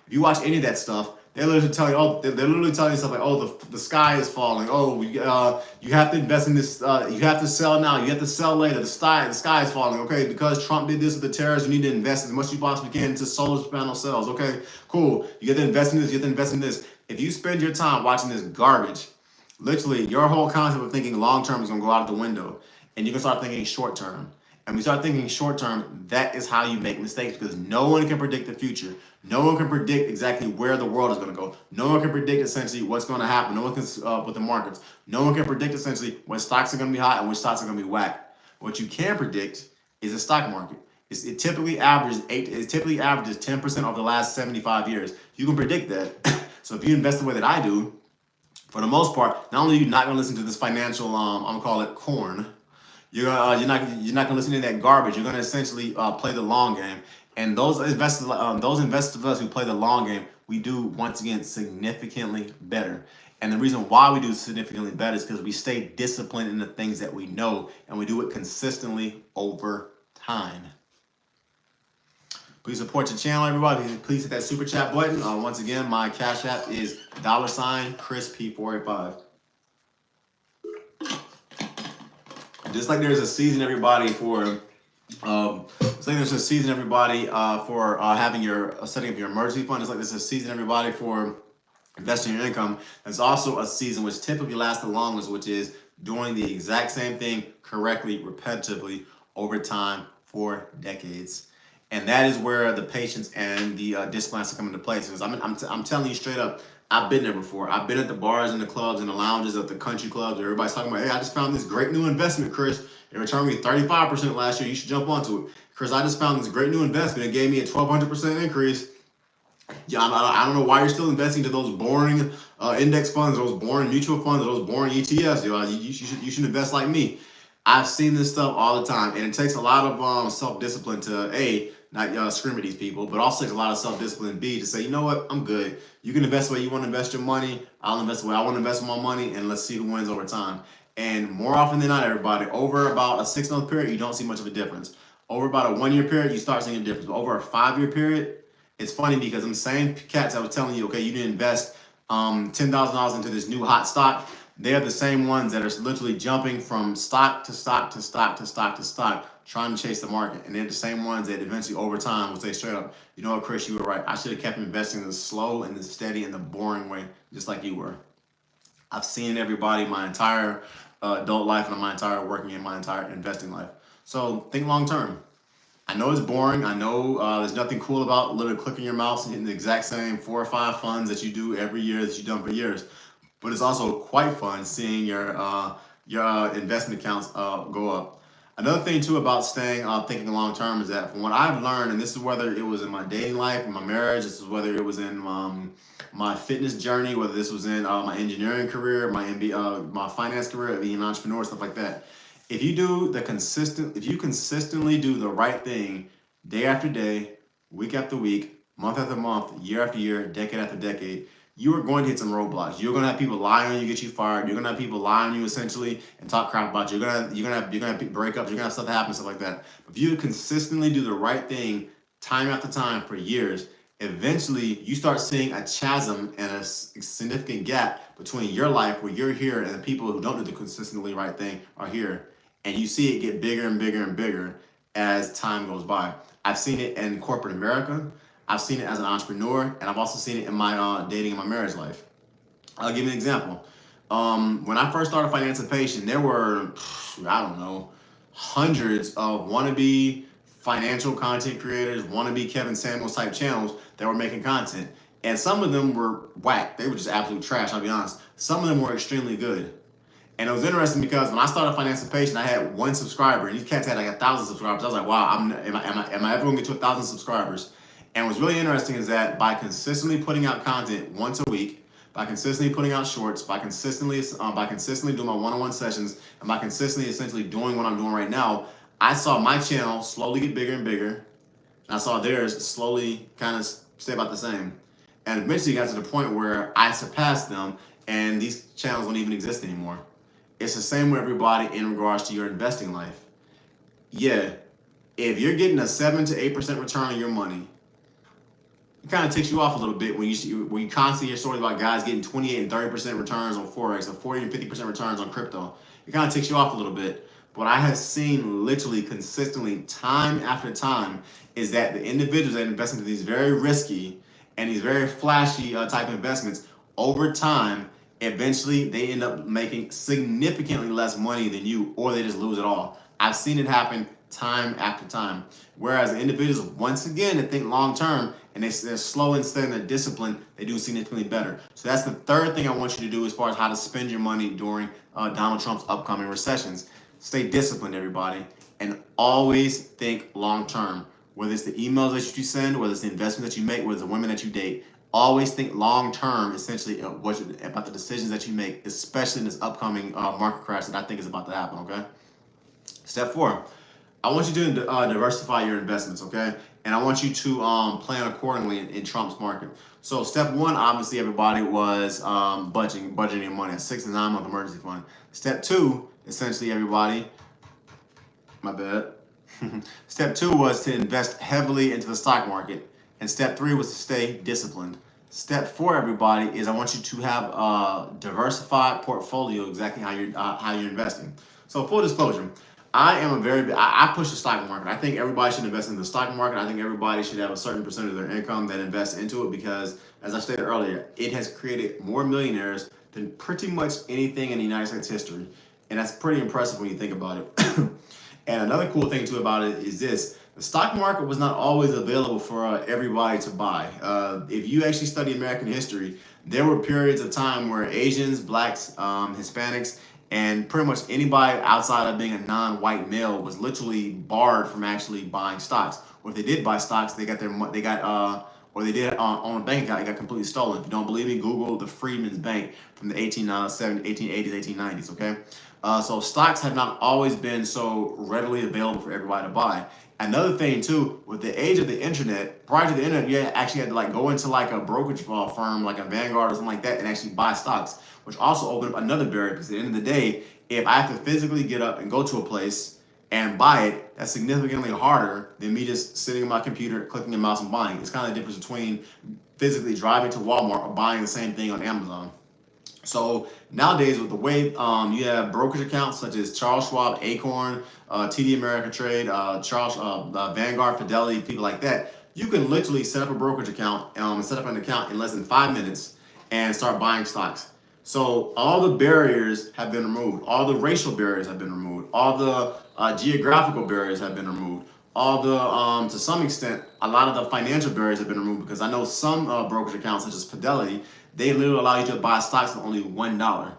If you watch any of that stuff, they literally tell you, they're literally telling you stuff like, the sky is falling. You have to invest in this. You have to sell now. You have to sell later. The sky is falling. Okay, because Trump did this with the tariffs, you need to invest as much as you possibly can into solar panel cells. Okay, cool. You get to invest in this. You get to invest in this. If you spend your time watching this garbage, literally your whole concept of thinking long term is gonna go out the window, and you can start thinking short term. And we start thinking short term, that is how you make mistakes, because no one can predict the future. No one can predict exactly where the world is going to go. No one can predict essentially what's going to happen. No one can with the markets. No one can predict essentially when stocks are going to be hot and which stocks are going to be whack. What you can predict is the stock market. It typically averages 10% over the last 75 years. You can predict that. So if you invest the way that I do, for the most part, not only are you not going to listen to this financial, I'm going to call it corn. You're not gonna listen to that garbage. You're gonna essentially play the long game. And those investors who play the long game, we do once again significantly better. And the reason why we do significantly better is because we stay disciplined in the things that we know, and we do it consistently over time. Please support the channel, everybody. Please hit that super chat button. Once again, my Cash App is $ChrisP485. Just like there's a season, everybody, for setting up your emergency fund. Just like there's a season, everybody, for investing your income. There's also a season which typically lasts the longest, which is doing the exact same thing correctly, repetitively, over time for decades. And that is where the patience and the discipline has to come into place. Because I'm telling you straight up, I've been there before. I've been at the bars and the clubs and the lounges at the country clubs where everybody's talking about, hey, I just found this great new investment, Chris. It returned me 35% last year. You should jump onto it. Chris, I just found this great new investment. It gave me a 1,200% increase. Yeah, I don't know why you're still investing to those boring index funds, those boring mutual funds, those boring ETFs. You should invest like me. I've seen this stuff all the time, and it takes a lot of self-discipline to not scream at these people, but also takes a lot of self-discipline, B, to say, you know what, I'm good. You can invest the way you want to invest your money. I'll invest the way I want to invest my money, and let's see who wins over time. And more often than not, everybody, over about a 6-month period, you don't see much of a difference. Over about a 1-year period, you start seeing a difference. But over a 5-year period, it's funny because them same cats I was telling you, okay, you need to invest $10,000 into this new hot stock. They're the same ones that are literally jumping from stock to stock to stock to stock to stock, trying to chase the market. And they're the same ones that eventually over time will say straight up, you know what, Chris, you were right. I should have kept investing in the slow and the steady and the boring way, just like you were. I've seen everybody my entire adult life and my entire working and my entire investing life. So think long term. I know it's boring. I know there's nothing cool about literally clicking your mouse and hitting the exact same 4 or 5 funds that you do every year that you've done for years. But it's also quite fun seeing your investment accounts go up. Another thing too about staying thinking long term is that from what I've learned, and this is whether it was in my dating life, in my marriage, this is whether it was in my fitness journey, whether this was in my engineering career, my finance career, being an entrepreneur, stuff like that. If you consistently do the right thing day after day, week after week, month after month, year after year, decade after decade, you are going to hit some roadblocks. You're going to have people lie on you, get you fired. You're going to have people lie on you essentially and talk crap about you. You're gonna have breakups. You're going to have stuff that happens, stuff like that. But if you consistently do the right thing time after time for years, eventually you start seeing a chasm and a significant gap between your life where you're here and the people who don't do the consistently right thing are here. And you see it get bigger and bigger and bigger as time goes by. I've seen it in corporate America. I've seen it as an entrepreneur, and I've also seen it in my dating and my marriage life. I'll give you an example. When I first started Financipation, there were, I don't know, hundreds of wannabe financial content creators, wannabe Kevin Samuels type channels that were making content. And some of them were whack. They were just absolute trash, I'll be honest. Some of them were extremely good. And it was interesting because when I started Financipation, I had 1 subscriber, and these cats had like 1,000 subscribers. I was like, wow, am I ever gonna get to 1,000 subscribers? And what's really interesting is that by consistently putting out content once a week, by consistently putting out shorts, by consistently doing my one-on-one sessions, and by consistently essentially doing what I'm doing right now, I saw my channel slowly get bigger and bigger, and I saw theirs slowly kind of stay about the same. And eventually got to the point where I surpassed them, and these channels don't even exist anymore. It's the same with everybody in regards to your investing life. Yeah, if you're getting a 7 to 8% return on your money, it kind of ticks you off a little bit when you constantly hear stories about guys getting 28 and 30% returns on Forex or 40 and 50% returns on crypto. It kind of ticks you off a little bit. What I have seen literally consistently time after time is that the individuals that invest into these very risky and these very flashy type investments over time, eventually they end up making significantly less money than you, or they just lose it all. I've seen it happen time after time. Whereas the individuals, once again, that think long term and they're slow and steady in their discipline, they do significantly better. So that's the third thing I want you to do as far as how to spend your money during Donald Trump's upcoming recessions. Stay disciplined, everybody, and always think long term. Whether it's the emails that you send, whether it's the investments that you make, whether it's the women that you date, always think long term, essentially, about the decisions that you make, especially in this upcoming market crash that I think is about to happen, okay? Step 4, I want you to diversify your investments, okay? And I want you to plan accordingly in Trump's market. So step 1, obviously, everybody, was budgeting your money, a 6 to 9 month emergency fund. Step 2, essentially, everybody, my bad. Step 2 was to invest heavily into the stock market. And step 3 was to stay disciplined. Step 4, everybody, is I want you to have a diversified portfolio, exactly how you're investing. So full disclosure, I push the stock market. I think everybody should invest in the stock market. I think everybody should have a certain percentage of their income that invests into it because, as I stated earlier, it has created more millionaires than pretty much anything in the United States history. And that's pretty impressive when you think about it. And another cool thing too about it is this: the stock market was not always available for everybody to buy. If you actually study American history, there were periods of time where Asians, blacks, Hispanics, and pretty much anybody outside of being a non-white male was literally barred from actually buying stocks. Or if they did buy stocks, or they did on a bank account, it got completely stolen. If you don't believe me, Google the Freedmen's Bank from the 1880s, 1890s, okay? So stocks have not always been so readily available for everybody to buy. Another thing too, with the age of the internet, prior to the internet, you actually had to go into a brokerage firm, like a Vanguard or something like that, and actually buy stocks, which also opened up another barrier because at the end of the day, if I have to physically get up and go to a place and buy it, that's significantly harder than me just sitting on my computer, clicking a mouse and buying. It's kind of the difference between physically driving to Walmart or buying the same thing on Amazon. So nowadays, with the way you have brokerage accounts such as Charles Schwab, Acorn, TD Ameritrade, Vanguard, Fidelity, people like that, you can literally set up a brokerage account and set up an account in less than 5 minutes and start buying stocks. So all the barriers have been removed. All the racial barriers have been removed. All the geographical barriers have been removed. All the, to some extent, a lot of the financial barriers have been removed because I know some brokerage accounts such as Fidelity, they literally allow you to buy stocks for only $1.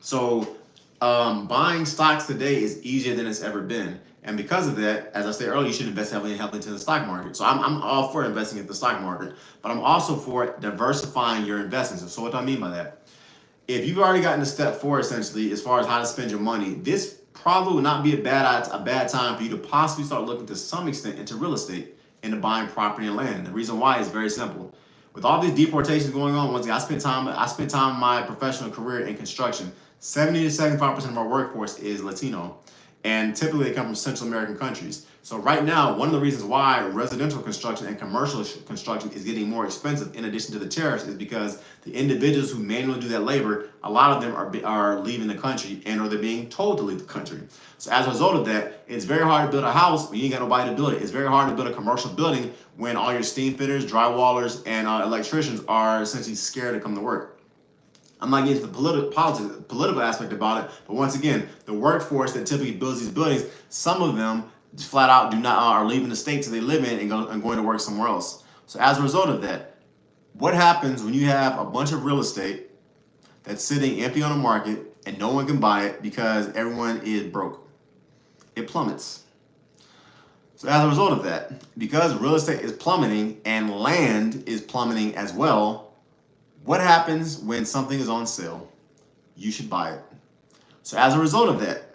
So buying stocks today is easier than it's ever been. And because of that, as I said earlier, you should invest heavily into the stock market. So I'm all for investing in the stock market, but I'm also for diversifying your investments. So what do I mean by that? If you've already gotten to step 4, essentially, as far as how to spend your money, this probably would not be a bad time for you to possibly start looking to some extent into real estate, into buying property and land. The reason why is very simple. With all these deportations going on, once again, I spent time in my professional career in construction. 70 to 75% of our workforce is Latino, and typically they come from Central American countries. So right now, one of the reasons why residential construction and commercial construction is getting more expensive, in addition to the tariffs, is because the individuals who manually do that labor, a lot of them are leaving the country, and or they're being told to leave the country. So as a result of that, it's very hard to build a house when you ain't got nobody to build it. It's very hard to build a commercial building when all your steam fitters, drywallers, and electricians are essentially scared to come to work. I'm not getting into the political aspect about it, but once again, the workforce that typically builds these buildings, some of them just flat out are leaving the states that they live in and going to work somewhere else. So as a result of that, what happens when you have a bunch of real estate that's sitting empty on the market and no one can buy it because everyone is broke? It plummets. So as a result of that, because real estate is plummeting and land is plummeting as well, what happens when something is on sale? You should buy it. So as a result of that,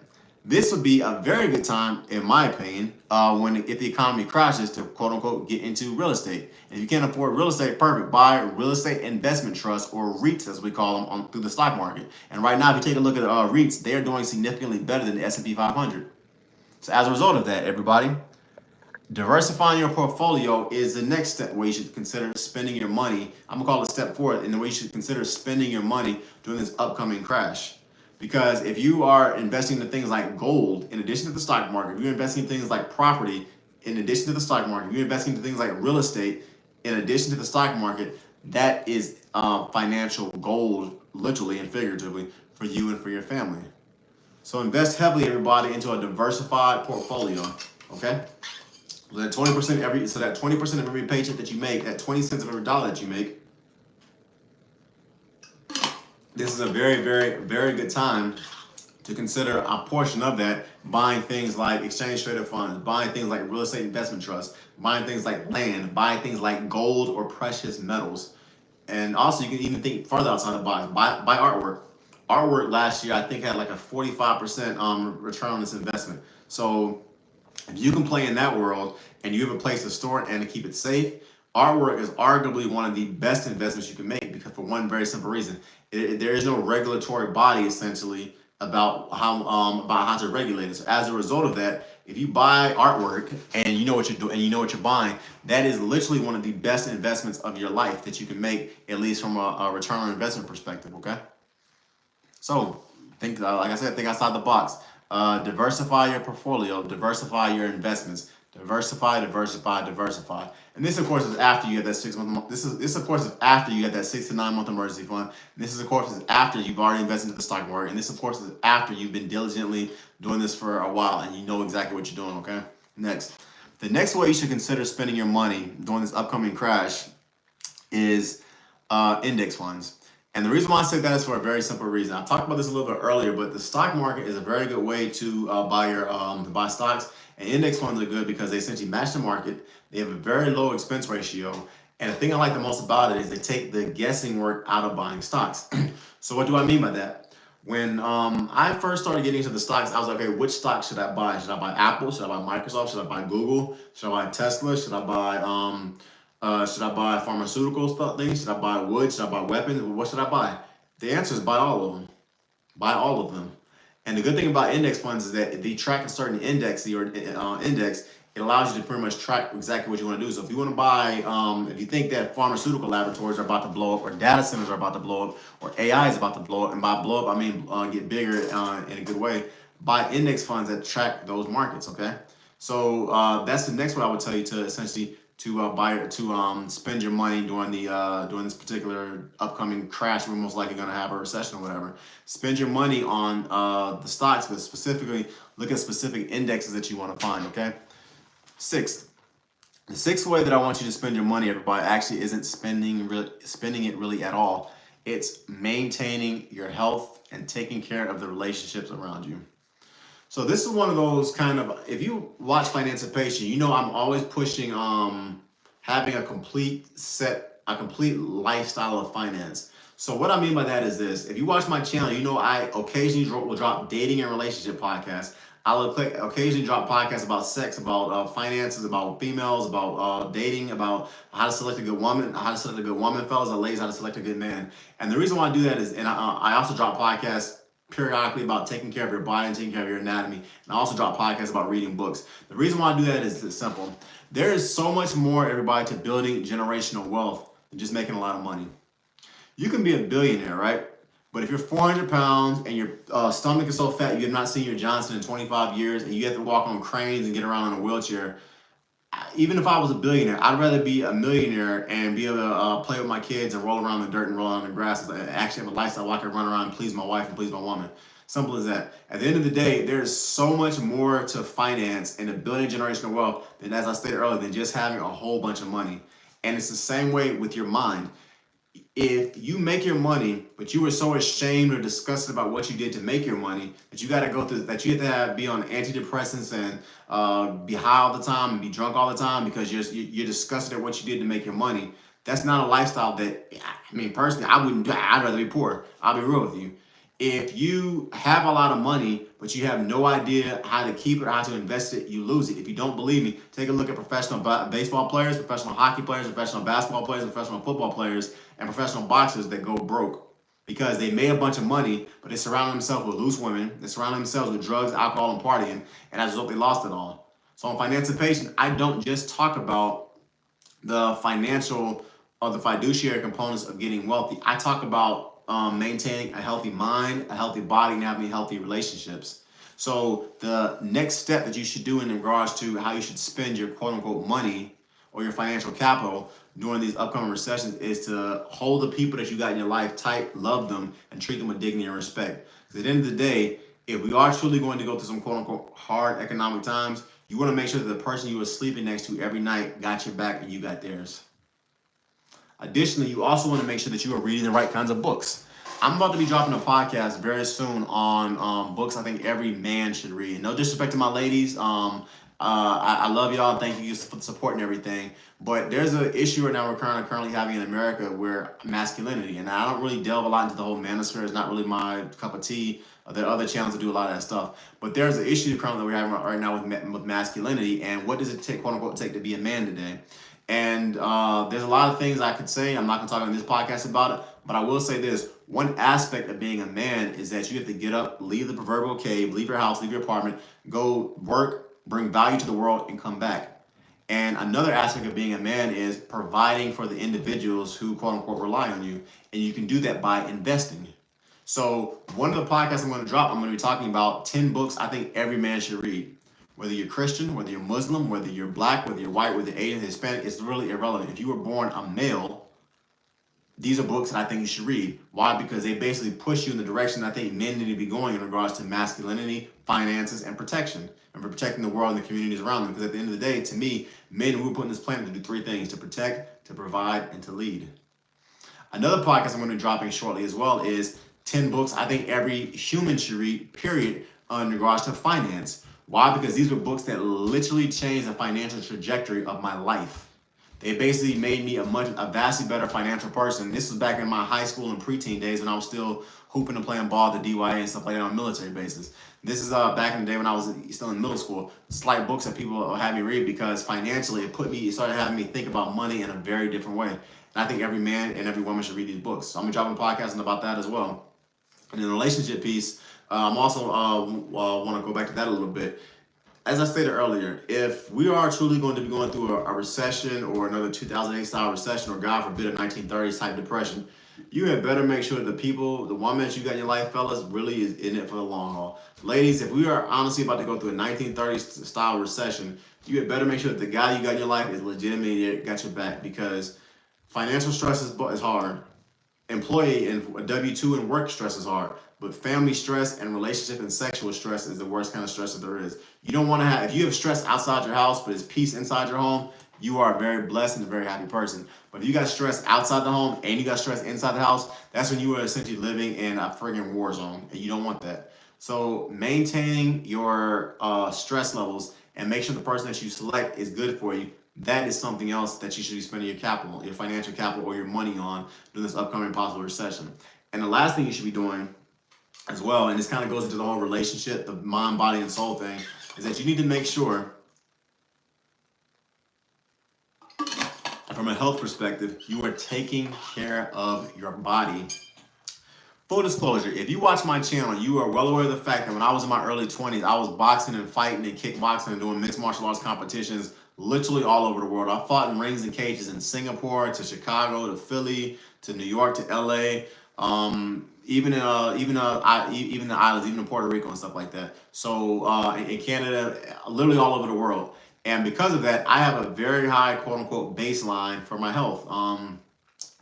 this would be a very good time, in my opinion, if the economy crashes, to quote unquote get into real estate. And if you can't afford real estate, perfect. Buy real estate investment trusts, or REITs as we call them, through the stock market. And right now, if you take a look at REITs, they are doing significantly better than the S&P 500. So as a result of that, everybody, diversifying your portfolio is the next step where you should consider spending your money. I'm gonna call it step forward in the way you should consider spending your money during this upcoming crash. Because if you are investing in things like gold, in addition to the stock market, if you're investing in things like property, in addition to the stock market, if you're investing in things like real estate, in addition to the stock market, that is financial gold, literally and figuratively, for you and for your family. So invest heavily, everybody, into a diversified portfolio, okay? So that 20% of every paycheck that you make, that 20 cents of every dollar that you make, this is a very, very, very good time to consider a portion of that buying things like exchange traded funds, buying things like real estate investment trusts, buying things like land, buying things like gold or precious metals. And also you can even think further outside the box. Buy artwork. Artwork last year I think had like a 45% return on this investment. So if you can play in that world and you have a place to store it and to keep it safe, artwork is arguably one of the best investments you can make, because for one very simple reason, there is no regulatory body essentially about how to regulate it. So as a result of that, if you buy artwork and you know what you're doing and you know what you're buying, that is literally one of the best investments of your life that you can make, at least from a return on investment perspective. Okay. So think, like I said, think outside the box. Diversify your portfolio, diversify your investments, diversify. And this, of course, is after you have that 6 month. This of course is after you have that 6 to 9 month emergency fund. And this is, of course, is after you've already invested into the stock market. And this, of course, is after you've been diligently doing this for a while and you know exactly what you're doing. Okay. Next, the next way you should consider spending your money during this upcoming crash is index funds. And the reason why I say that is for a very simple reason. I talked about this a little bit earlier, but the stock market is a very good way to buy stocks. And index funds are good because they essentially match the market. They have a very low expense ratio. And the thing I like the most about it is they take the guessing work out of buying stocks. So what do I mean by that? When I first started getting into the stocks, I was like, okay, which stock should I buy? Should I buy Apple? Should I buy Microsoft? Should I buy Google? Should I buy Tesla? Should I buy pharmaceutical things? Should I buy wood? Should I buy weapons? What should I buy? The answer is buy all of them. Buy all of them. And the good thing about index funds is that if they track a certain index, it allows you to pretty much track exactly what you want to do. So if you want to buy, if you think that pharmaceutical laboratories are about to blow up, or data centers are about to blow up, or AI is about to blow up, and by blow up I mean get bigger in a good way, buy index funds that track those markets. Okay, so that's the next one I would tell you to essentially spend your money during this particular upcoming crash. We're most likely going to have a recession or whatever. Spend your money on the stocks, but specifically look at specific indexes that you want to find. Okay. The sixth way that I want you to spend your money, everybody, actually isn't spending it really at all. It's maintaining your health and taking care of the relationships around you. So this is one of those kind of, if you watch Financipation, you know I'm always pushing having a complete lifestyle of finance. So what I mean by that is this: if you watch my channel, you know I occasionally will drop dating and relationship podcasts. I'll occasionally drop podcasts about sex, about finances, about females, about dating, about how to select a good woman, how to select a good woman, fellas, and ladies, how to select a good man. And the reason why I do that is, and I also drop podcasts periodically about taking care of your body and taking care of your anatomy. And I also drop podcasts about reading books. The reason why I do that is it's simple. There is so much more, everybody, to building generational wealth than just making a lot of money. You can be a billionaire, right? But if you're 400 pounds and your stomach is so fat you have not seen your Johnson in 25 years and you have to walk on cranes and get around in a wheelchair, even if I was a billionaire, I'd rather be a millionaire and be able to play with my kids and roll around in the dirt and roll around in the grass and actually have a lifestyle where I can run around and please my wife and please my woman. Simple as that. At the end of the day, there's so much more to finance and to building generational wealth than, as I stated earlier, than just having a whole bunch of money. And it's the same way with your mind. If you make your money, but you were so ashamed or disgusted about what you did to make your money that you got to go through, that you have to be on antidepressants and be high all the time and be drunk all the time because you're disgusted at what you did to make your money. That's not a lifestyle that, I mean, personally, I wouldn't do. I'd rather be poor. I'll be real with you. If you have a lot of money, but you have no idea how to keep it or how to invest it, you lose it. If you don't believe me, take a look at professional baseball players, professional hockey players, professional basketball players, professional football players, and professional boxers that go broke because they made a bunch of money, but they surrounded themselves with loose women, they surrounded themselves with drugs, alcohol, and partying, and as a result, they lost it all. So on Financipation, I don't just talk about the financial or the fiduciary components of getting wealthy. I talk about maintaining a healthy mind, a healthy body, and having healthy relationships. So the next step that you should do in regards to how you should spend your quote unquote money or your financial capital during these upcoming recessions is to hold the people that you got in your life tight, love them, and treat them with dignity and respect. Because at the end of the day, if we are truly going to go through some quote unquote hard economic times, you want to make sure that the person you were sleeping next to every night got your back and you got theirs. Additionally, you also want to make sure that you are reading the right kinds of books. I'm about to be dropping a podcast very soon on books I think every man should read. No disrespect to my ladies. I love y'all. Thank you for the support and everything. But there's an issue right now we're currently having in America where masculinity, and I don't really delve a lot into the whole manosphere. It's not really my cup of tea. There are other channels that do a lot of that stuff. But there's an issue currently that we're having right now with masculinity and what does it take, quote unquote, take to be a man today. And there's a lot of things I could say. I'm not going to talk on this podcast about it, but I will say this. One aspect of being a man is that you have to get up, leave the proverbial cave, leave your house, leave your apartment, go work, bring value to the world, and come back. And another aspect of being a man is providing for the individuals who, quote unquote, rely on you. And you can do that by investing. So one of the podcasts I'm going to drop, I'm going to be talking about 10 books I think every man should read. Whether you're Christian, whether you're Muslim, whether you're black, whether you're white, whether you're Asian, Hispanic, it's really irrelevant. If you were born a male, these are books that I think you should read. Why? Because they basically push you in the direction I think men need to be going in regards to masculinity, finances, and protection. And for protecting the world and the communities around them. Because at the end of the day, to me, men were put on this planet to do three things: to protect, to provide, and to lead. Another podcast I'm going to be dropping shortly as well is 10 books I think every human should read, period, in regards to finance. Why? Because these were books that literally changed the financial trajectory of my life. They basically made me a vastly better financial person. This was back in my high school and preteen days when I was still hooping and playing ball at the DYA and stuff like that on military bases. This is back in the day when I was still in middle school. Slight books that people had me read because financially it started having me think about money in a very different way. And I think every man and every woman should read these books. So I'm gonna drop a podcast about that as well. And the relationship piece, I'm also want to go back to that a little bit. As I stated earlier, if we are truly going to be going through a recession or another 2008 style recession, or God forbid a 1930s type depression, you had better make sure that the woman that you got in your life, fellas, really is in it for the long haul. Ladies, if we are honestly about to go through a 1930s style recession, you had better make sure that the guy you got in your life is legitimately got your back, because financial stress is hard. Employee and W-2 and work stress is hard, but family stress and relationship and sexual stress is the worst kind of stress that there is. You don't want to if you have stress outside your house, but it's peace inside your home, you are a very blessed and a very happy person. But if you got stress outside the home and you got stress inside the house, that's when you are essentially living in a friggin' war zone, and you don't want that. So maintaining your stress levels and make sure the person that you select is good for you. That is something else that you should be spending your capital, your financial capital, or your money on during this upcoming possible recession. And the last thing you should be doing as well, and this kind of goes into the whole relationship, the mind, body, and soul thing, is that you need to make sure, from a health perspective, you are taking care of your body. Full disclosure, if you watch my channel, you are well aware of the fact that when I was in my early 20s, I was boxing and fighting and kickboxing and doing mixed martial arts competitions literally all over the world. I fought in rings and cages in Singapore to Chicago to Philly to New York to LA, even the islands, even in Puerto Rico and stuff like that. So in Canada, literally all over the world. And because of that, I have a very high quote unquote baseline for my health.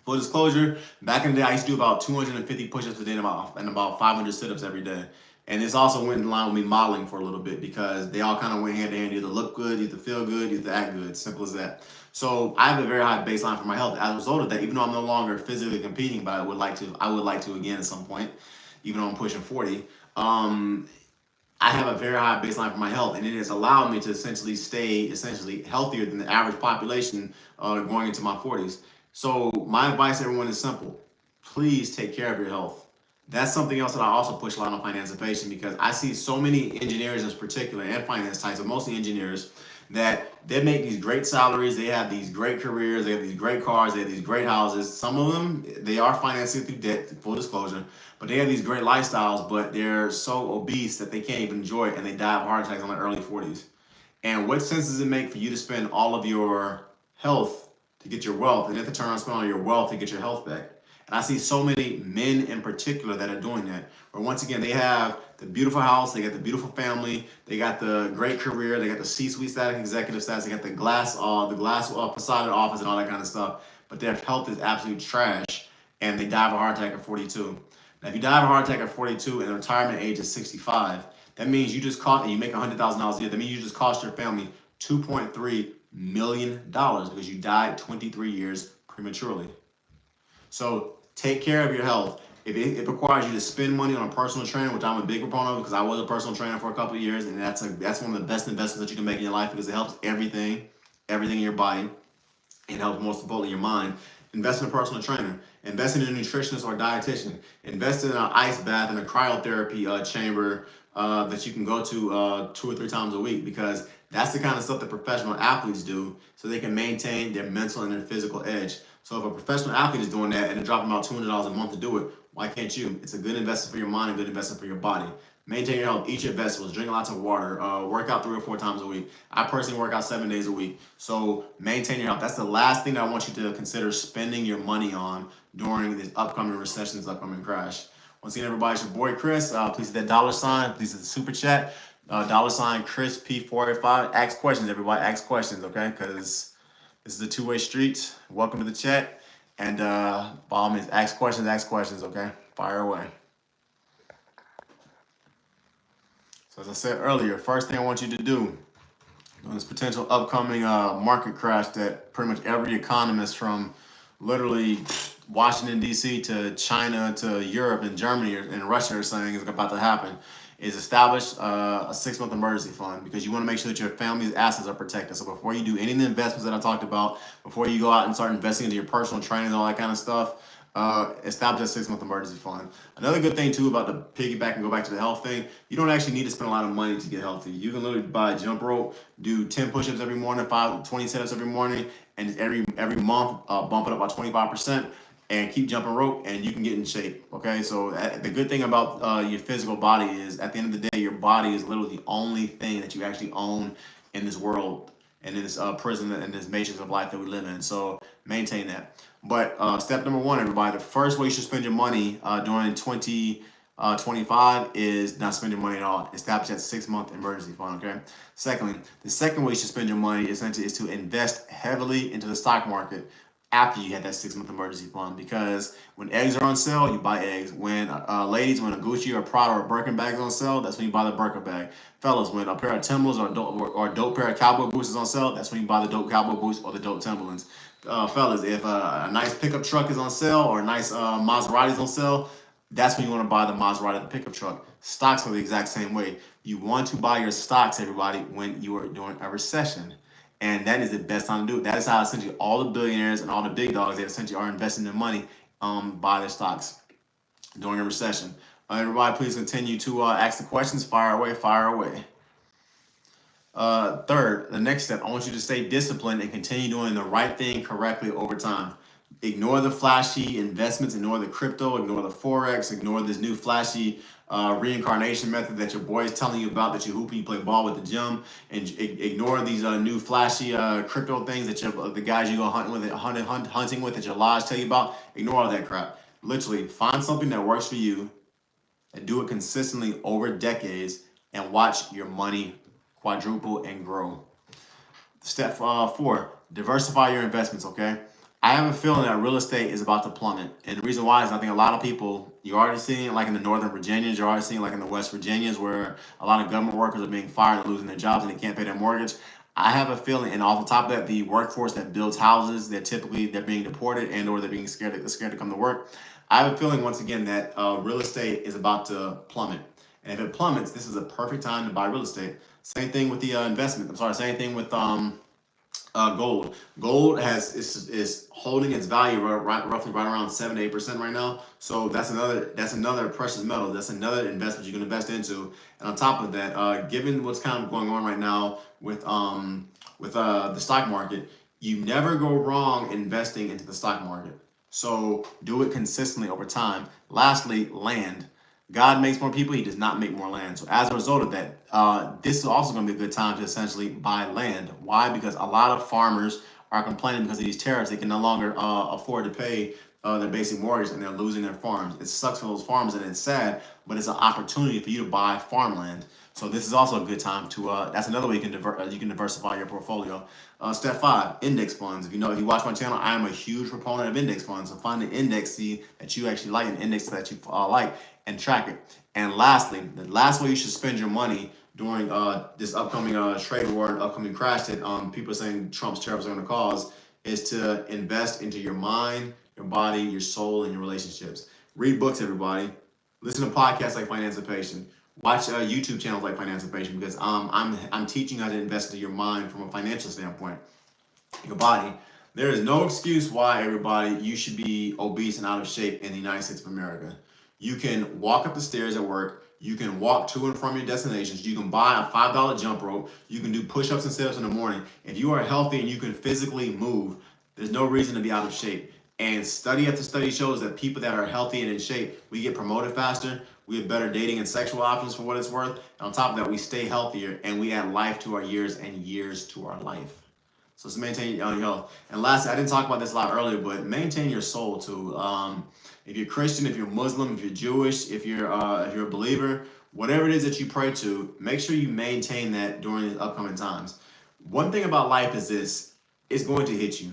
Full disclosure, back in the day, I used to do about 250 push-ups a day and about 500 sit-ups every day. And this also went in line with me modeling for a little bit because they all kind of went hand in hand. You either look good, you either feel good, you either act good. Simple as that. So I have a very high baseline for my health. As a result of that, even though I'm no longer physically competing, but I would like to again at some point, even though I'm pushing 40. I have a very high baseline for my health, and it has allowed me to stay healthier than the average population going into my 40s. So my advice to everyone is simple. Please take care of your health. That's something else that I also push a lot on Financipation because I see so many engineers in particular and finance types, but mostly engineers, that they make these great salaries, they have these great careers, they have these great cars, they have these great houses. Some of them, they are financing through debt, full disclosure, but they have these great lifestyles, but they're so obese that they can't even enjoy it and they die of heart attacks in their early 40s. And what sense does it make for you to spend all of your health to get your wealth, and then to turn around and spend all your wealth to get your health back? And I see so many men in particular that are doing that. Where once again, they have the beautiful house, they got the beautiful family, they got the great career, they got the C-suite status, executive status, they got the glass facade office and all that kind of stuff. But their health is absolute trash, and they die of a heart attack at 42. Now, if you die of a heart attack at 42 and the retirement age is 65, that means and you make $100,000 a year. That means you just cost your family $2.3 million because you died 23 years prematurely. So take care of your health. If it requires you to spend money on a personal trainer, which I'm a big proponent of because I was a personal trainer for a couple of years, and that's one of the best investments that you can make in your life because it helps everything in your body. It helps most importantly your mind. Invest in a personal trainer. Invest in a nutritionist or a dietitian. Invest in an ice bath and a cryotherapy chamber that you can go to 2 or 3 times a week because that's the kind of stuff that professional athletes do so they can maintain their mental and their physical edge. So if a professional athlete is doing that and they're dropping about $200 a month to do it, why can't you? It's a good investment for your mind, a good investment for your body. Maintain your health, eat your vegetables, drink lots of water, work out 3 or 4 times a week. I personally work out 7 days a week. So maintain your health. That's the last thing that I want you to consider spending your money on during this upcoming recession, this upcoming crash. Once again, everybody, it's your boy Chris. Please hit that $, please hit the super chat. $ Chris P485. Ask questions, everybody. Ask questions, okay? Because this is a two-way street. Welcome to the chat. And by all means, ask questions, okay? Fire away. So as I said earlier, first thing I want you to do on this potential upcoming market crash that pretty much every economist from literally Washington, D.C. to China to Europe and Germany and Russia are saying is about to happen is establish a 6-month emergency fund because you want to make sure that your family's assets are protected. So before you do any of the investments that I talked about, before you go out and start investing into your personal training and all that kind of stuff, establish a 6-month emergency fund. Another good thing too about the piggyback and go back to the health thing, you don't actually need to spend a lot of money to get healthy. You can literally buy a jump rope, do 10 push-ups every morning, 20 sit-ups every morning, and every month bump it up by 25%. And keep jumping rope and you can get in shape. Okay, so the good thing about your physical body is at the end of the day, your body is literally the only thing that you actually own in this world and in this prison and this matrix of life that we live in. So maintain that. But step number 1, everybody, the first way you should spend your money during 2025 is not spend your money at all. Establish that 6-month emergency fund, okay? Secondly, the second way you should spend your money essentially is to invest heavily into the stock market after you had that 6-month emergency fund, because when eggs are on sale, you buy eggs. When ladies, when a Gucci or Prada or a Birkin bag is on sale, that's when you buy the Birkin bag. Fellas, when a pair of Timberlands or a dope pair of cowboy boots is on sale, that's when you buy the dope cowboy boots or the dope Timberlands. Fellas, if a nice pickup truck is on sale or a nice Maserati is on sale, that's when you want to buy the Maserati, the pickup truck. Stocks are the exact same way. You want to buy your stocks, everybody, when you are doing a recession. And that is the best time to do it. That is how essentially all the billionaires and all the big dogs, they essentially are investing their money buy their stocks during a recession. Everybody, please continue to ask the questions. Fire away, fire away. Third, the next step, I want you to stay disciplined and continue doing the right thing correctly over time. Ignore the flashy investments, ignore the crypto, ignore the Forex, ignore this new flashy reincarnation method that your boy is telling you about, that you hoop and you play ball with the gym, and ignore these new flashy crypto things that the guys you go hunting with that your lodge tell you about. Ignore all that crap. Literally, find something that works for you and do it consistently over decades and watch your money quadruple and grow. Step 4, diversify your investments, okay? I have a feeling that real estate is about to plummet. And the reason why is I think a lot of people, you're already seeing it like in the Northern Virginias, you're already seeing it like in the West Virginias, where a lot of government workers are being fired and losing their jobs and they can't pay their mortgage. I have a feeling, and off the top of that, the workforce that builds houses, they're being deported and or they're being scared to come to work. I have a feeling once again that real estate is about to plummet. And if it plummets, this is a perfect time to buy real estate. Same thing with the investment. I'm sorry, same thing with gold. Gold is holding its value roughly right around 7 to 8% right now. So that's another precious metal. That's another investment you can invest into. And on top of that, given what's kind of going on right now with the stock market, you never go wrong investing into the stock market. So do it consistently over time. Lastly, land. God makes more people, he does not make more land. So as a result of that, this is also going to be a good time to essentially buy land. Why? Because a lot of farmers are complaining because of these tariffs. They can no longer afford to pay their basic mortgage and they're losing their farms. It sucks for those farmers and it's sad, but it's an opportunity for you to buy farmland. So this is also a good time to, that's another way you can diversify your portfolio. Step 5, index funds. If you watch my channel, I am a huge proponent of index funds. So find an index that you actually like, an index that you like, and track it. And lastly, the last way you should spend your money during this upcoming trade war and upcoming crash that people are saying Trump's tariffs are going to cause is to invest into your mind, your body, your soul, and your relationships. Read books, everybody. Listen to podcasts like Financipation. Watch YouTube channels like Financipation, because I'm teaching how to invest into your mind from a financial standpoint, your body. There is no excuse why, everybody, you should be obese and out of shape in the United States of America. You can walk up the stairs at work. You can walk to and from your destinations. You can buy a $5 jump rope. You can do push-ups and sit-ups in the morning. If you are healthy and you can physically move, there's no reason to be out of shape. And study after study shows that people that are healthy and in shape, we get promoted faster. We have better dating and sexual options for what it's worth. And on top of that, we stay healthier and we add life to our years and years to our life. So let's maintain your health. And lastly, I didn't talk about this a lot earlier, but maintain your soul too. If you're Christian, if you're Muslim, if you're Jewish, if you're a believer, whatever it is that you pray to, make sure you maintain that during the upcoming times. One thing about life is this: it's going to hit you.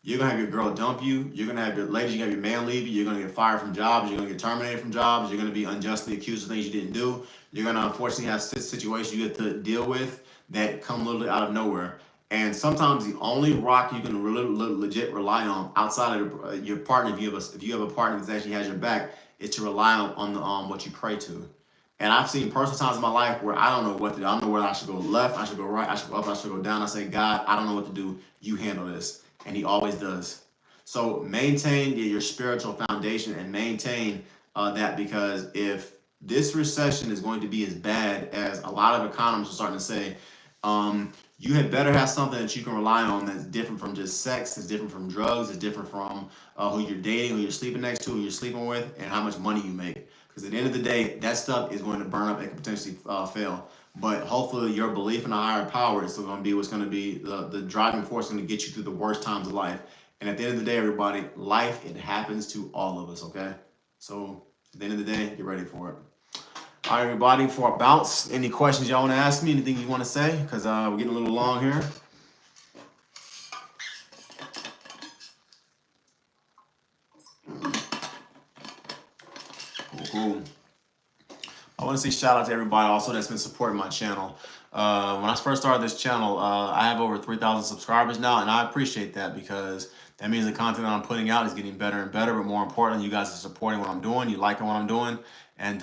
You're gonna have your girl dump you. You're gonna have your ladies. You're gonna have your man leave you. You're gonna get fired from jobs. You're gonna get terminated from jobs. You're gonna be unjustly accused of things you didn't do. You're gonna unfortunately have situations you get to deal with that come literally out of nowhere. And sometimes the only rock you can really legit rely on outside of your partner, if you have a partner that actually has your back, is to rely on what you pray to. And I've seen personal times in my life where I don't know what to do. I don't know whether I should go left, I should go right, I should go up, I should go down. I say, God, I don't know what to do. You handle this. And he always does. So maintain your spiritual foundation and maintain that, because if this recession is going to be as bad as a lot of economists are starting to say, you had better have something that you can rely on that's different from just sex, that's different from drugs, it's different from who you're dating, who you're sleeping next to, who you're sleeping with, and how much money you make. Because at the end of the day, that stuff is going to burn up and potentially fail. But hopefully your belief in a higher power is still going to be what's going to be the driving force going to get you through the worst times of life. And at the end of the day, everybody, life, it happens to all of us, okay? So at the end of the day, get ready for it. All right, everybody, for a bounce, any questions y'all want to ask me? Anything you want to say? Because we're getting a little long here. Cool. I want to say shout out to everybody also that's been supporting my channel. When I first started this channel, I have over 3,000 subscribers now, and I appreciate that, because that means the content that I'm putting out is getting better and better. But more importantly, you guys are supporting what I'm doing. You liking what I'm doing. And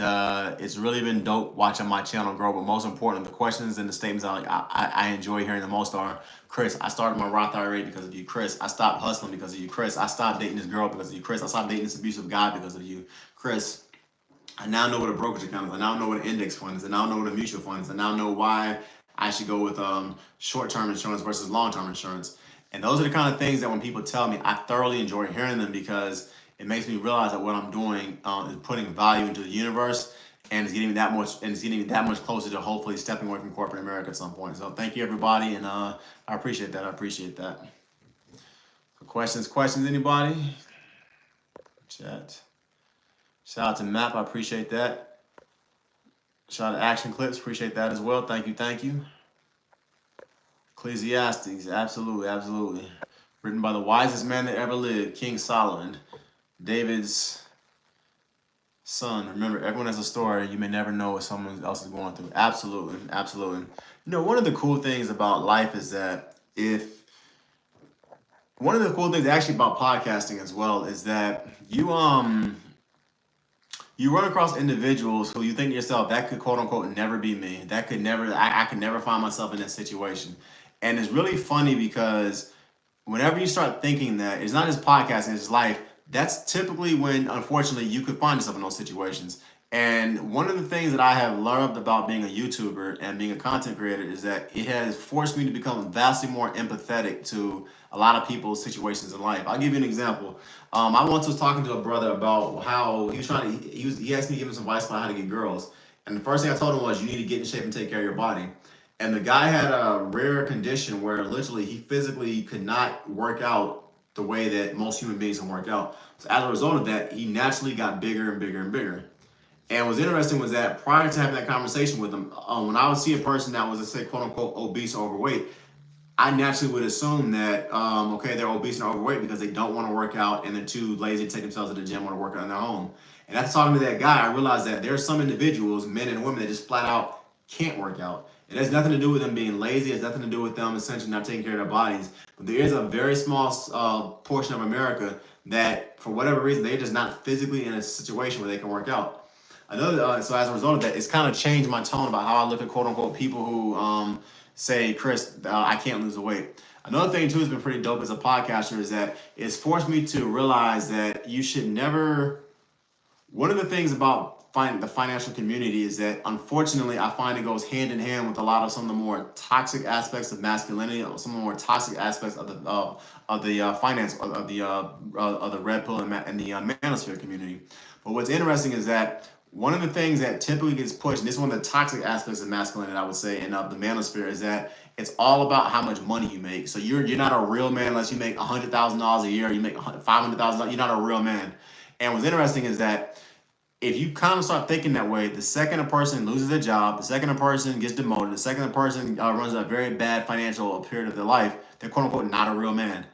it's really been dope watching my channel grow. But most important, the questions and the statements I enjoy hearing the most are, Chris, I started my Roth IRA because of you. Chris, I stopped hustling because of you. Chris, I stopped dating this girl because of you. Chris, I stopped dating this abusive guy because of you. Chris, I now know what a brokerage account is. I now know what an index fund is. I now know what a mutual fund is. I now know why I should go with short-term insurance versus long-term insurance. And those are the kind of things that when people tell me, I thoroughly enjoy hearing them because it makes me realize that what I'm doing is putting value into the universe and it's getting me that much closer to hopefully stepping away from corporate America at some point. So thank you everybody, and I appreciate that. I appreciate that. Questions, anybody? Chat. Shout out to Map, I appreciate that. Shout out to Action Clips, appreciate that as well. Thank you. Ecclesiastes, absolutely. Written by the wisest man that ever lived, King Solomon, David's son. Remember, everyone has a story. You may never know what someone else is going through. Absolutely. You know, one of the cool things about life is that one of the cool things actually about podcasting as well is that you run across individuals who you think to yourself, that could quote unquote never be me. That could never, I could never find myself in that situation. And it's really funny because whenever you start thinking that, it's not just podcasting, it's life, that's typically when, unfortunately, you could find yourself in those situations. And one of the things that I have learned about being a YouTuber and being a content creator is that it has forced me to become vastly more empathetic to a lot of people's situations in life. I'll give you an example. I once was talking to a brother about how he was trying to, he asked me to give him some advice about how to get girls. And the first thing I told him was, you need to get in shape and take care of your body. And the guy had a rare condition where literally he physically could not work out the way that most human beings can work out. So as a result of that, he naturally got bigger and bigger. And what's interesting was that prior to having that conversation with him, when I would see a person that was, let's say, quote unquote, obese or overweight, I naturally would assume that, okay, they're obese and overweight because they don't want to work out and they're too lazy to take themselves to the gym, want to work out in their home. And after talking to that guy, I realized that there are some individuals, men and women, that just flat out can't work out. It has nothing to do with them being lazy. It has nothing to do with them essentially not taking care of their bodies. But there is a very small portion of America that, for whatever reason, they're just not physically in a situation where they can work out. So as a result of that, it's kind of changed my tone about how I look at quote unquote people who say, Chris, I can't lose the weight. Another thing too has been pretty dope as a podcaster is that it's forced me to realize that you should never. One of the things about the financial community is that unfortunately I find it goes hand in hand with a lot of some of the more toxic aspects of masculinity, or some of the more toxic aspects of the finance of the red pill and the manosphere community. But what's interesting is that one of the things that typically gets pushed, and this is one of the toxic aspects of masculinity, I would say, and of the manosphere, is that it's all about how much money you make. So you're not a real man unless you make $100,000 a year, you make $500,000. You're not a real man. And what's interesting is that if you kind of start thinking that way, the second a person loses their job, the second a person gets demoted, the second a person runs a very bad financial period of their life, they're quote unquote not a real man.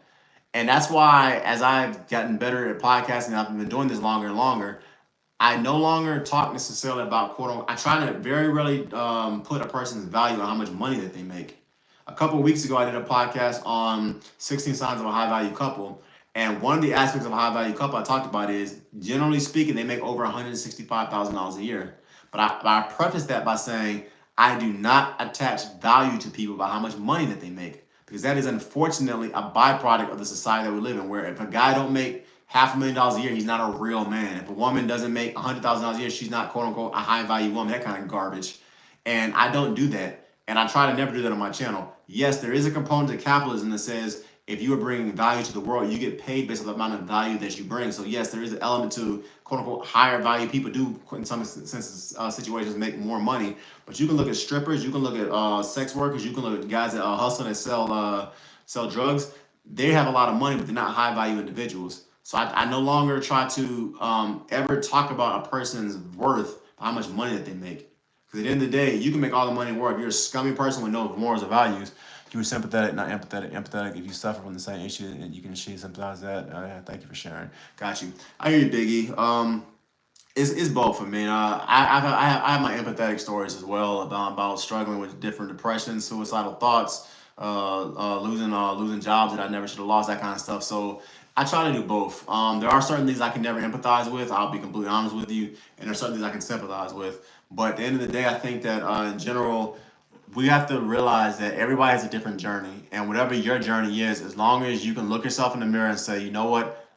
And that's why, as I've gotten better at podcasting, I've been doing this longer and longer, I no longer talk necessarily about quote unquote, I try to very rarely put a person's value on how much money that they make. A couple of weeks ago, I did a podcast on 16 signs of a high value couple. And one of the aspects of a high value couple I talked about is, generally speaking, they make over $165,000 a year. But I preface that by saying I do not attach value to people by how much money that they make, because that is unfortunately a byproduct of the society that we live in, where if a guy don't make $500,000 a year, he's not a real man. If a woman doesn't make $100,000 a year, she's not quote unquote a high value woman. That kind of garbage. And I don't do that. And I try to never do that on my channel. Yes, there is a component to capitalism that says if you are bringing value to the world, you get paid based on the amount of value that you bring. So yes, there is an element to quote unquote higher value people do in some situations make more money. But you can look at strippers, you can look at sex workers, you can look at guys that hustle and sell drugs. They have a lot of money, but they're not high value individuals. So I no longer try to ever talk about a person's worth by how much money that they make. Because at the end of the day, you can make all the money in the world. If you're a scummy person with no morals or values, you're sympathetic, not empathetic. Empathetic, if you suffer from the same issue and you can sympathize that. Yeah, thank you for sharing. Got you. I hear you, Biggie. It's both for me. I have my empathetic stories as well about struggling with different depressions, suicidal thoughts, losing jobs that I never should have lost, that kind of stuff. So I try to do both. There are certain things I can never empathize with. I'll be completely honest with you, and there are certain things I can sympathize with. But at the end of the day, I think that in general, we have to realize that everybody has a different journey, and whatever your journey is, as long as you can look yourself in the mirror and say, you know what,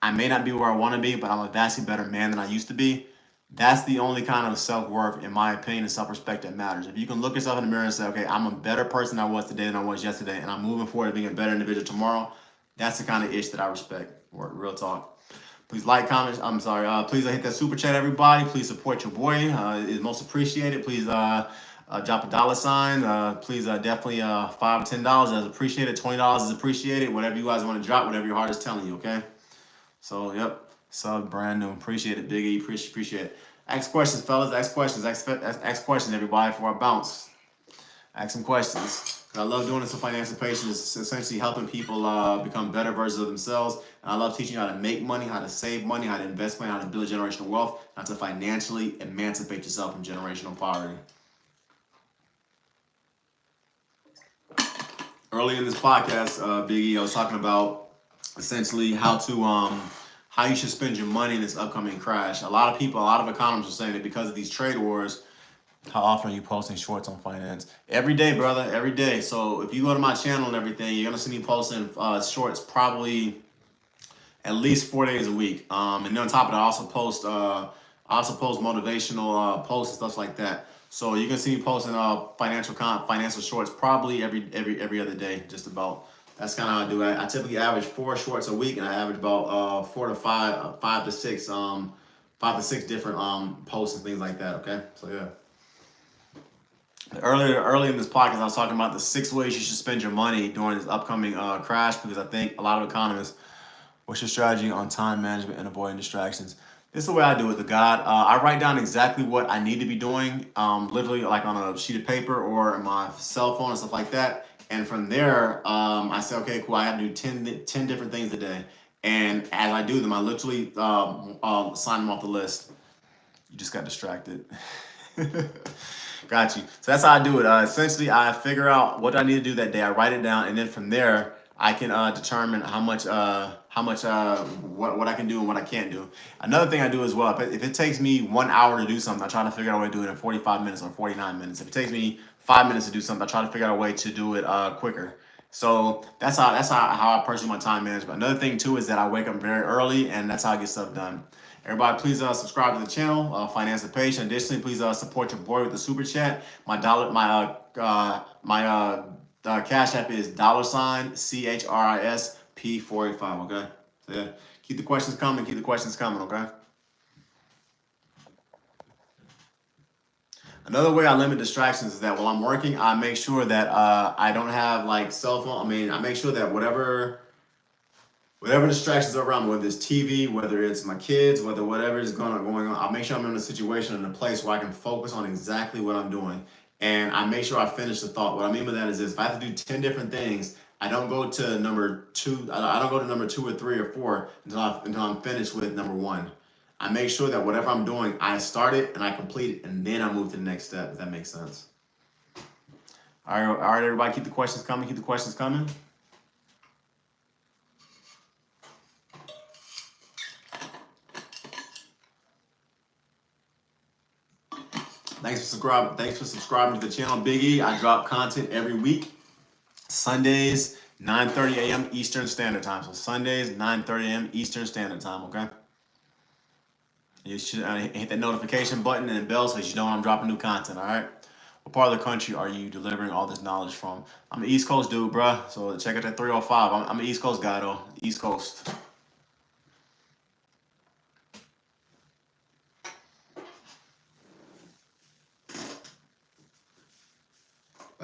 I may not be where I want to be, but I'm a vastly better man than I used to be. That's the only kind of self-worth, in my opinion, and self-respect that matters. If you can look yourself in the mirror and say, okay, I'm a better person than I was today than I was yesterday, and I'm moving forward to being a better individual tomorrow, that's the kind of ish that I respect. Real talk. Please like, comment. I'm sorry. Please hit that super chat, everybody. Please support your boy. It's most appreciated. Please drop a dollar sign. Please definitely $5 or $10 is appreciated. $20 is appreciated. Whatever you guys want to drop, whatever your heart is telling you. Okay. So yep. Sub brand new. Appreciate it, Big E. Appreciate it. Ask questions, fellas. Ask questions. Ask questions, everybody, before I bounce. Ask some questions. I love doing this with financial. It's essentially helping people become better versions of themselves. And I love teaching you how to make money, how to save money, how to invest money, how to build generational wealth, how to financially emancipate yourself from generational poverty. Earlier in this podcast, Big E, I was talking about essentially how you should spend your money in this upcoming crash. A lot of people, a lot of economists are saying that because of these trade wars, how often are you posting shorts on finance? Every day, brother, every day. So if you go to my channel and everything, you're gonna see me posting shorts probably at least 4 days a week. And then on top of that, I also post motivational posts and stuff like that. So you can see me posting financial shorts probably every other day, just about. That's kind of how I do it. I typically average 4 shorts a week, and I average about 4 to 5, 5 to 6, 5 to 6 different posts and things like that. Okay, so yeah. Earlier in this podcast, I was talking about the 6 ways you should spend your money during this upcoming crash, because I think a lot of economists, what's your strategy on time management and avoiding distractions? This is the way I do it, the God. I write down exactly what I need to be doing, literally like on a sheet of paper or my cell phone and stuff like that. And from there, I say, okay, cool, I have to do 10 different things a day. And as I do them, I literally sign them off the list. You just got distracted. Got you. So that's how I do it. Essentially, I figure out what I need to do that day. I write it down, and then from there, I can determine what I can do and what I can't do. Another thing I do as well, if it takes me 1 hour to do something, I try to figure out a way to do it in 45 minutes or 49 minutes. If it takes me 5 minutes to do something, I try to figure out a way to do it quicker. So that's how I pursue my time management. Another thing too is that I wake up very early, and that's how I get stuff done. Everybody, please subscribe to the channel, Financipation. Additionally, please support your boy with the super chat. My Cash App is $CHRISP485. Okay, so yeah, keep the questions coming. Keep the questions coming. Okay. Another way I limit distractions is that while I'm working, I make sure that I don't have like cell phone. I make sure that whatever distractions are around, whether it's TV, whether it's my kids, whatever is going on, I'll make sure I'm in a situation, in a place where I can focus on exactly what I'm doing. And I make sure I finish the thought. What I mean by that is this: if I have to do 10 different things, I don't go to number 2. I don't go to number 2 or 3 or 4 until I'm finished with number 1. I make sure that whatever I'm doing, I start it and I complete it, and then I move to the next step, if that makes sense. All right, everybody, keep the questions coming. Keep the questions coming. Thanks for subscribing to the channel, Big E. I drop content every week. Sundays, 9:30 a.m. Eastern Standard Time. So Sundays, 9:30 a.m. Eastern Standard Time, okay? You should hit that notification button and the bell so you know when I'm dropping new content, all right? What part of the country are you delivering all this knowledge from? I'm an East Coast dude, bruh. So check out that 305. I'm an East Coast guy, though. East Coast.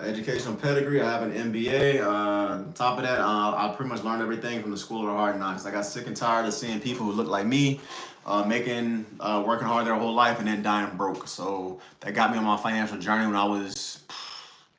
Educational pedigree, I have an MBA. On top of that, I pretty much learned everything from the School of the Hard Knocks. I got sick and tired of seeing people who look like me, working hard their whole life and then dying broke. So that got me on my financial journey when I was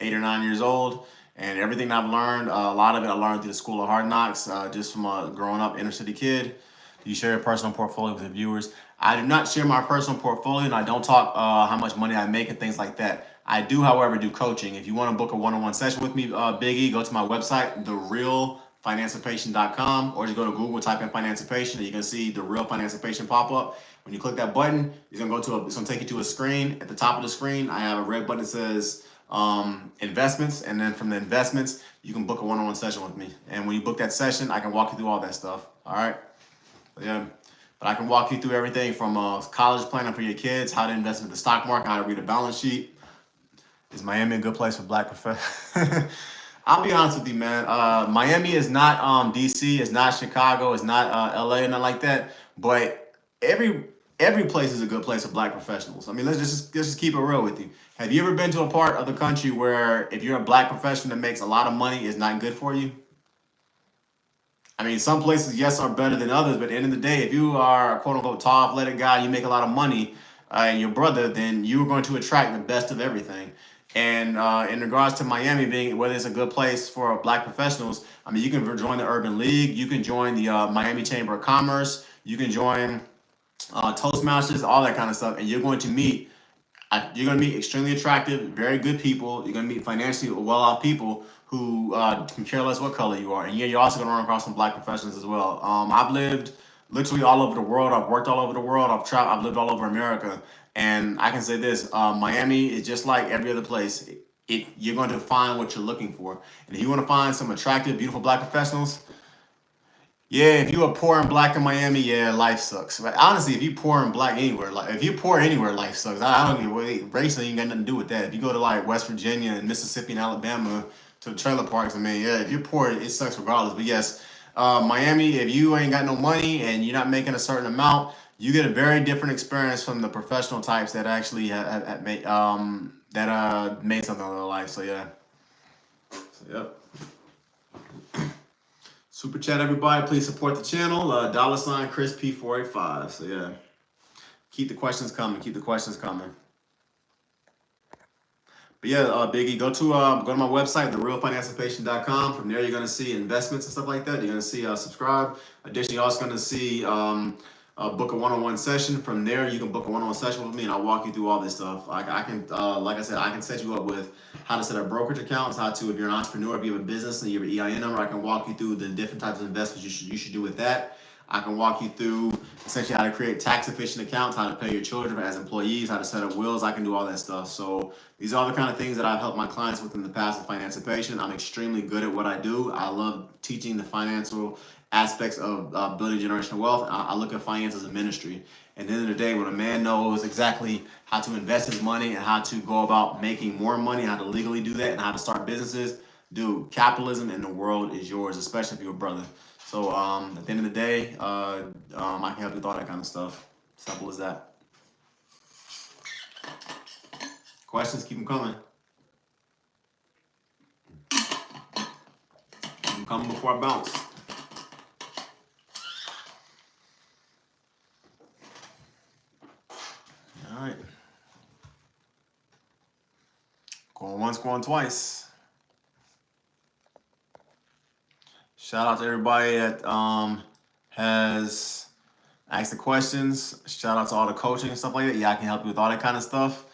8 or 9 years old. And everything I've learned, a lot of it I learned through the School of Hard Knocks, just from a growing up inner city kid. Do you share your personal portfolio with the viewers? I do not share my personal portfolio, and I don't talk how much money I make and things like that. I do, however, do coaching. If you want to book a one-on-one session with me, Big E, go to my website, therealfinancipation.com, or just go to Google, type in Financipation, and you can see The Real Financipation pop up. When you click that button, it's gonna take you to a screen. At the top of the screen, I have a red button that says investments, and then from the investments, you can book a one-on-one session with me. And when you book that session, I can walk you through all that stuff. All right. But yeah. But I can walk you through everything from college planning for your kids, how to invest in the stock market, how to read a balance sheet. Is Miami a good place for black professionals? I'll be honest with you, man. Miami is not DC, it's not Chicago, it's not LA, and nothing like that. But every place is a good place for black professionals. I mean, let's just keep it real with you. Have you ever been to a part of the country where if you're a black professional that makes a lot of money, it's not good for you? I mean, some places, yes, are better than others, but at the end of the day, if you are a quote unquote tall, athletic guy, you make a lot of money, and your brother, then you're going to attract the best of everything. And in regards to Miami being whether it's a good place for black professionals, I mean, you can join the Urban League, you can join the Miami Chamber of Commerce, you can join Toastmasters, all that kind of stuff, and you're going to meet extremely attractive, very good people. You're going to meet financially well-off people who can care less what color you are. And yeah, you're also going to run across some black professionals as well. I've lived literally all over the world. I've worked all over the world. I've traveled. I've lived all over America. And I can say this, Miami is just like every other place. You're going to find what you're looking for. And if you want to find some attractive, beautiful black professionals, yeah, if you are poor and black in Miami, yeah, life sucks. But honestly, if you poor and black anywhere, like if you're poor anywhere, life sucks. I don't give race ain't got nothing to do with that. If you go to like West Virginia and Mississippi and Alabama to the trailer parks, I mean, yeah, if you're poor, it sucks regardless. But yes, Miami, if you ain't got no money and you're not making a certain amount, you get a very different experience from the professional types that actually have made made something of their life. So yeah, so, yep. Super chat, everybody. Please support the channel. $ Chris P485. So yeah, keep the questions coming. Keep the questions coming. But yeah, Biggie, go to my website, therealfinancialpatient.com. From there, you're gonna see investments and stuff like that. You're gonna see subscribe. Additionally, you're also gonna see book a one-on-one session. From there, you can book a one-on-one session with me, and I'll walk you through all this stuff. I can, like I said, I can set you up with how to set up brokerage accounts, how to, if you're an entrepreneur, if you have a business and you have an EIN number, I can walk you through the different types of investments you should do with that. I can walk you through essentially how to create tax efficient accounts, how to pay your children as employees, how to set up wills. I can do all that stuff. So these are the kind of things that I've helped my clients with in the past with financipation. I'm extremely good at what I do. I love teaching the financial aspects of building generational wealth. I look at finance as a ministry. At the end of the day, when a man knows exactly how to invest his money and how to go about making more money, how to legally do that, and how to start businesses, dude, capitalism in the world is yours, especially if you're a brother. So at the end of the day, I can help you with all that kind of stuff. Simple as that. Questions, keep them coming. Keep them coming before I bounce. All right. Going once, going twice. Shout out to everybody that has asked the questions. Shout out to all the coaching and stuff like that. Yeah, I can help you with all that kind of stuff.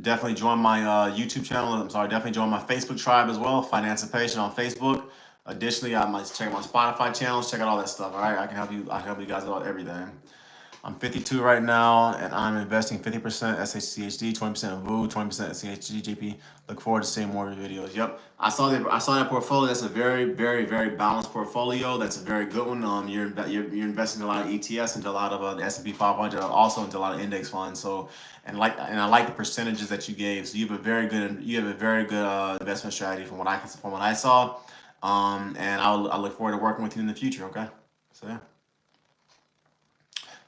Definitely join my YouTube channel. Definitely join my Facebook tribe as well. Financipation on Facebook. Additionally, I might check my Spotify channels. Check out all that stuff. All right, I can help you. I can help you guys out everything. I'm 52 right now, and I'm investing 50% SHCHD, 20% VU, 20% CHGJP. Look forward to seeing more of your videos. Yep, I saw that portfolio. That's a very, very, very balanced portfolio. That's a very good one. You're investing in a lot of ETFs, into a lot of the S&P 500, also into a lot of index funds. So, and I like the percentages that you gave. So you have a very good investment strategy from what I saw. And I look forward to working with you in the future. Okay, so yeah.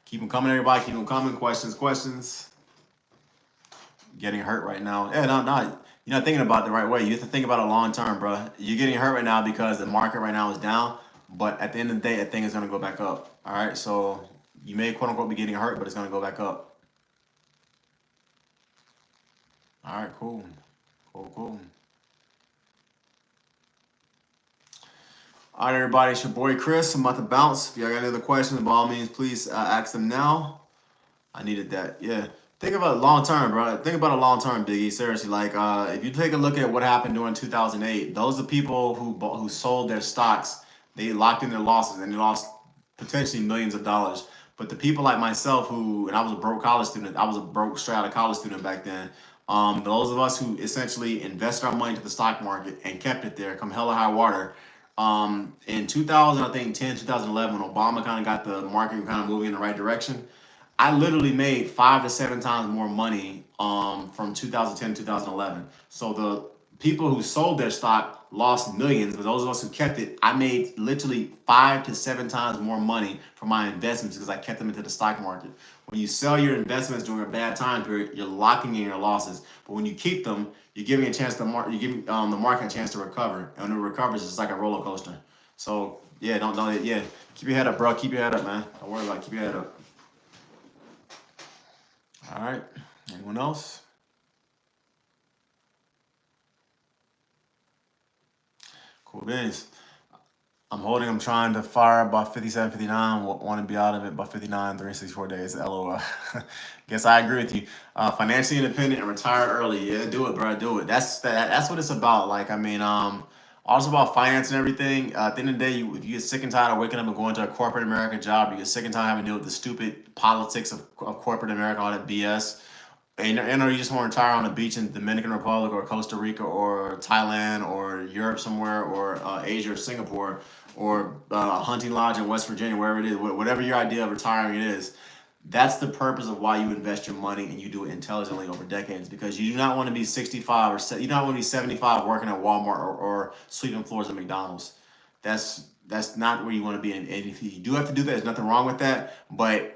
Keep them coming, everybody. Keep them coming. Questions. Getting hurt right now. Yeah, no, you're not thinking about it the right way. You have to think about it long term, bro. You're getting hurt right now because the market right now is down. But at the end of the day, that thing is going to go back up. All right. So you may quote unquote be getting hurt, but it's going to go back up. All right. Cool. All right, everybody, it's your boy Chris. I'm about to bounce. If y'all got any other questions, by all means, please ask them now. I needed that. Yeah. Think about it long term, bro. Think about it long term, Biggie. Seriously, like if you take a look at what happened during 2008, those are people who sold their stocks. They locked in their losses and they lost potentially millions of dollars. But the people like myself and I was a broke college student. I was a broke straight out of college student back then. Those of us who essentially invested our money into the stock market and kept it there, come hell or high water. In 2000, I think 10, 2011, when Obama kind of got the market kind of moving in the right direction, I literally made 5 to 7 times more money from 2010 to 2011. So the people who sold their stock lost millions, but those of us who kept it, I made literally 5 to 7 times more money from my investments because I kept them into the stock market. When you sell your investments during a bad time period, you're locking in your losses. But when you keep them, you're giving a chance to you give the market a chance to recover, and when it recovers, it's like a roller coaster. So yeah, yeah, keep your head up, bro. Keep your head up, man. Don't worry about it. Keep your head up. All right. Anyone else? Cool beans. I'm trying to fire about 57, 59. Want to be out of it by 59, 364 days. LOL. Guess I agree with you. Financially independent and retire early. Yeah, do it, bro. Do it. That's what it's about. Like, I mean, also about finance and everything. At the end of the day, if you get sick and tired of waking up and going to a corporate American job, you get sick and tired of having to deal with the stupid politics of corporate America, all that BS. And or you just want to retire on a beach in Dominican Republic or Costa Rica or Thailand or Europe somewhere or Asia or Singapore or hunting lodge in West Virginia, wherever it is, whatever your idea of retiring is, that's the purpose of why you invest your money and you do it intelligently over decades, because you do not want to be 65 you don't want to be 75 working at Walmart or sweeping floors at McDonald's. That's not where you want to be. And if you do have to do that, there's nothing wrong with that. But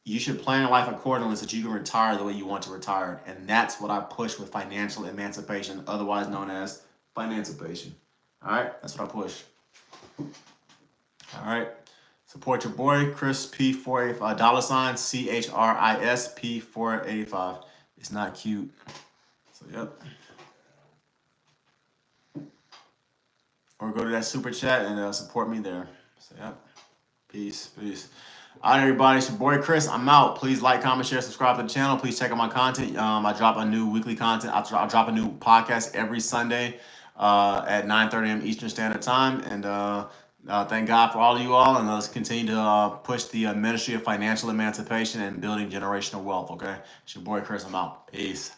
you should plan your life accordingly so that you can retire the way you want to retire. And that's what I push with financial emancipation, otherwise known as financipation. All right, that's what I push. All right. Support your boy, Chris P485, $ CHRIS P485. It's not cute. So, yep. Or go to that super chat and support me there. So, yep. Peace. All right, everybody. It's your boy, Chris. I'm out. Please like, comment, share, subscribe to the channel. Please check out my content. I drop a new weekly content. I'll drop a new podcast every Sunday at 9:30 a.m. Eastern Standard Time. And thank God for all of you all. And let's continue to push the Ministry of Financial Emancipation and building generational wealth, okay? It's your boy, Chris. I'm out. Peace.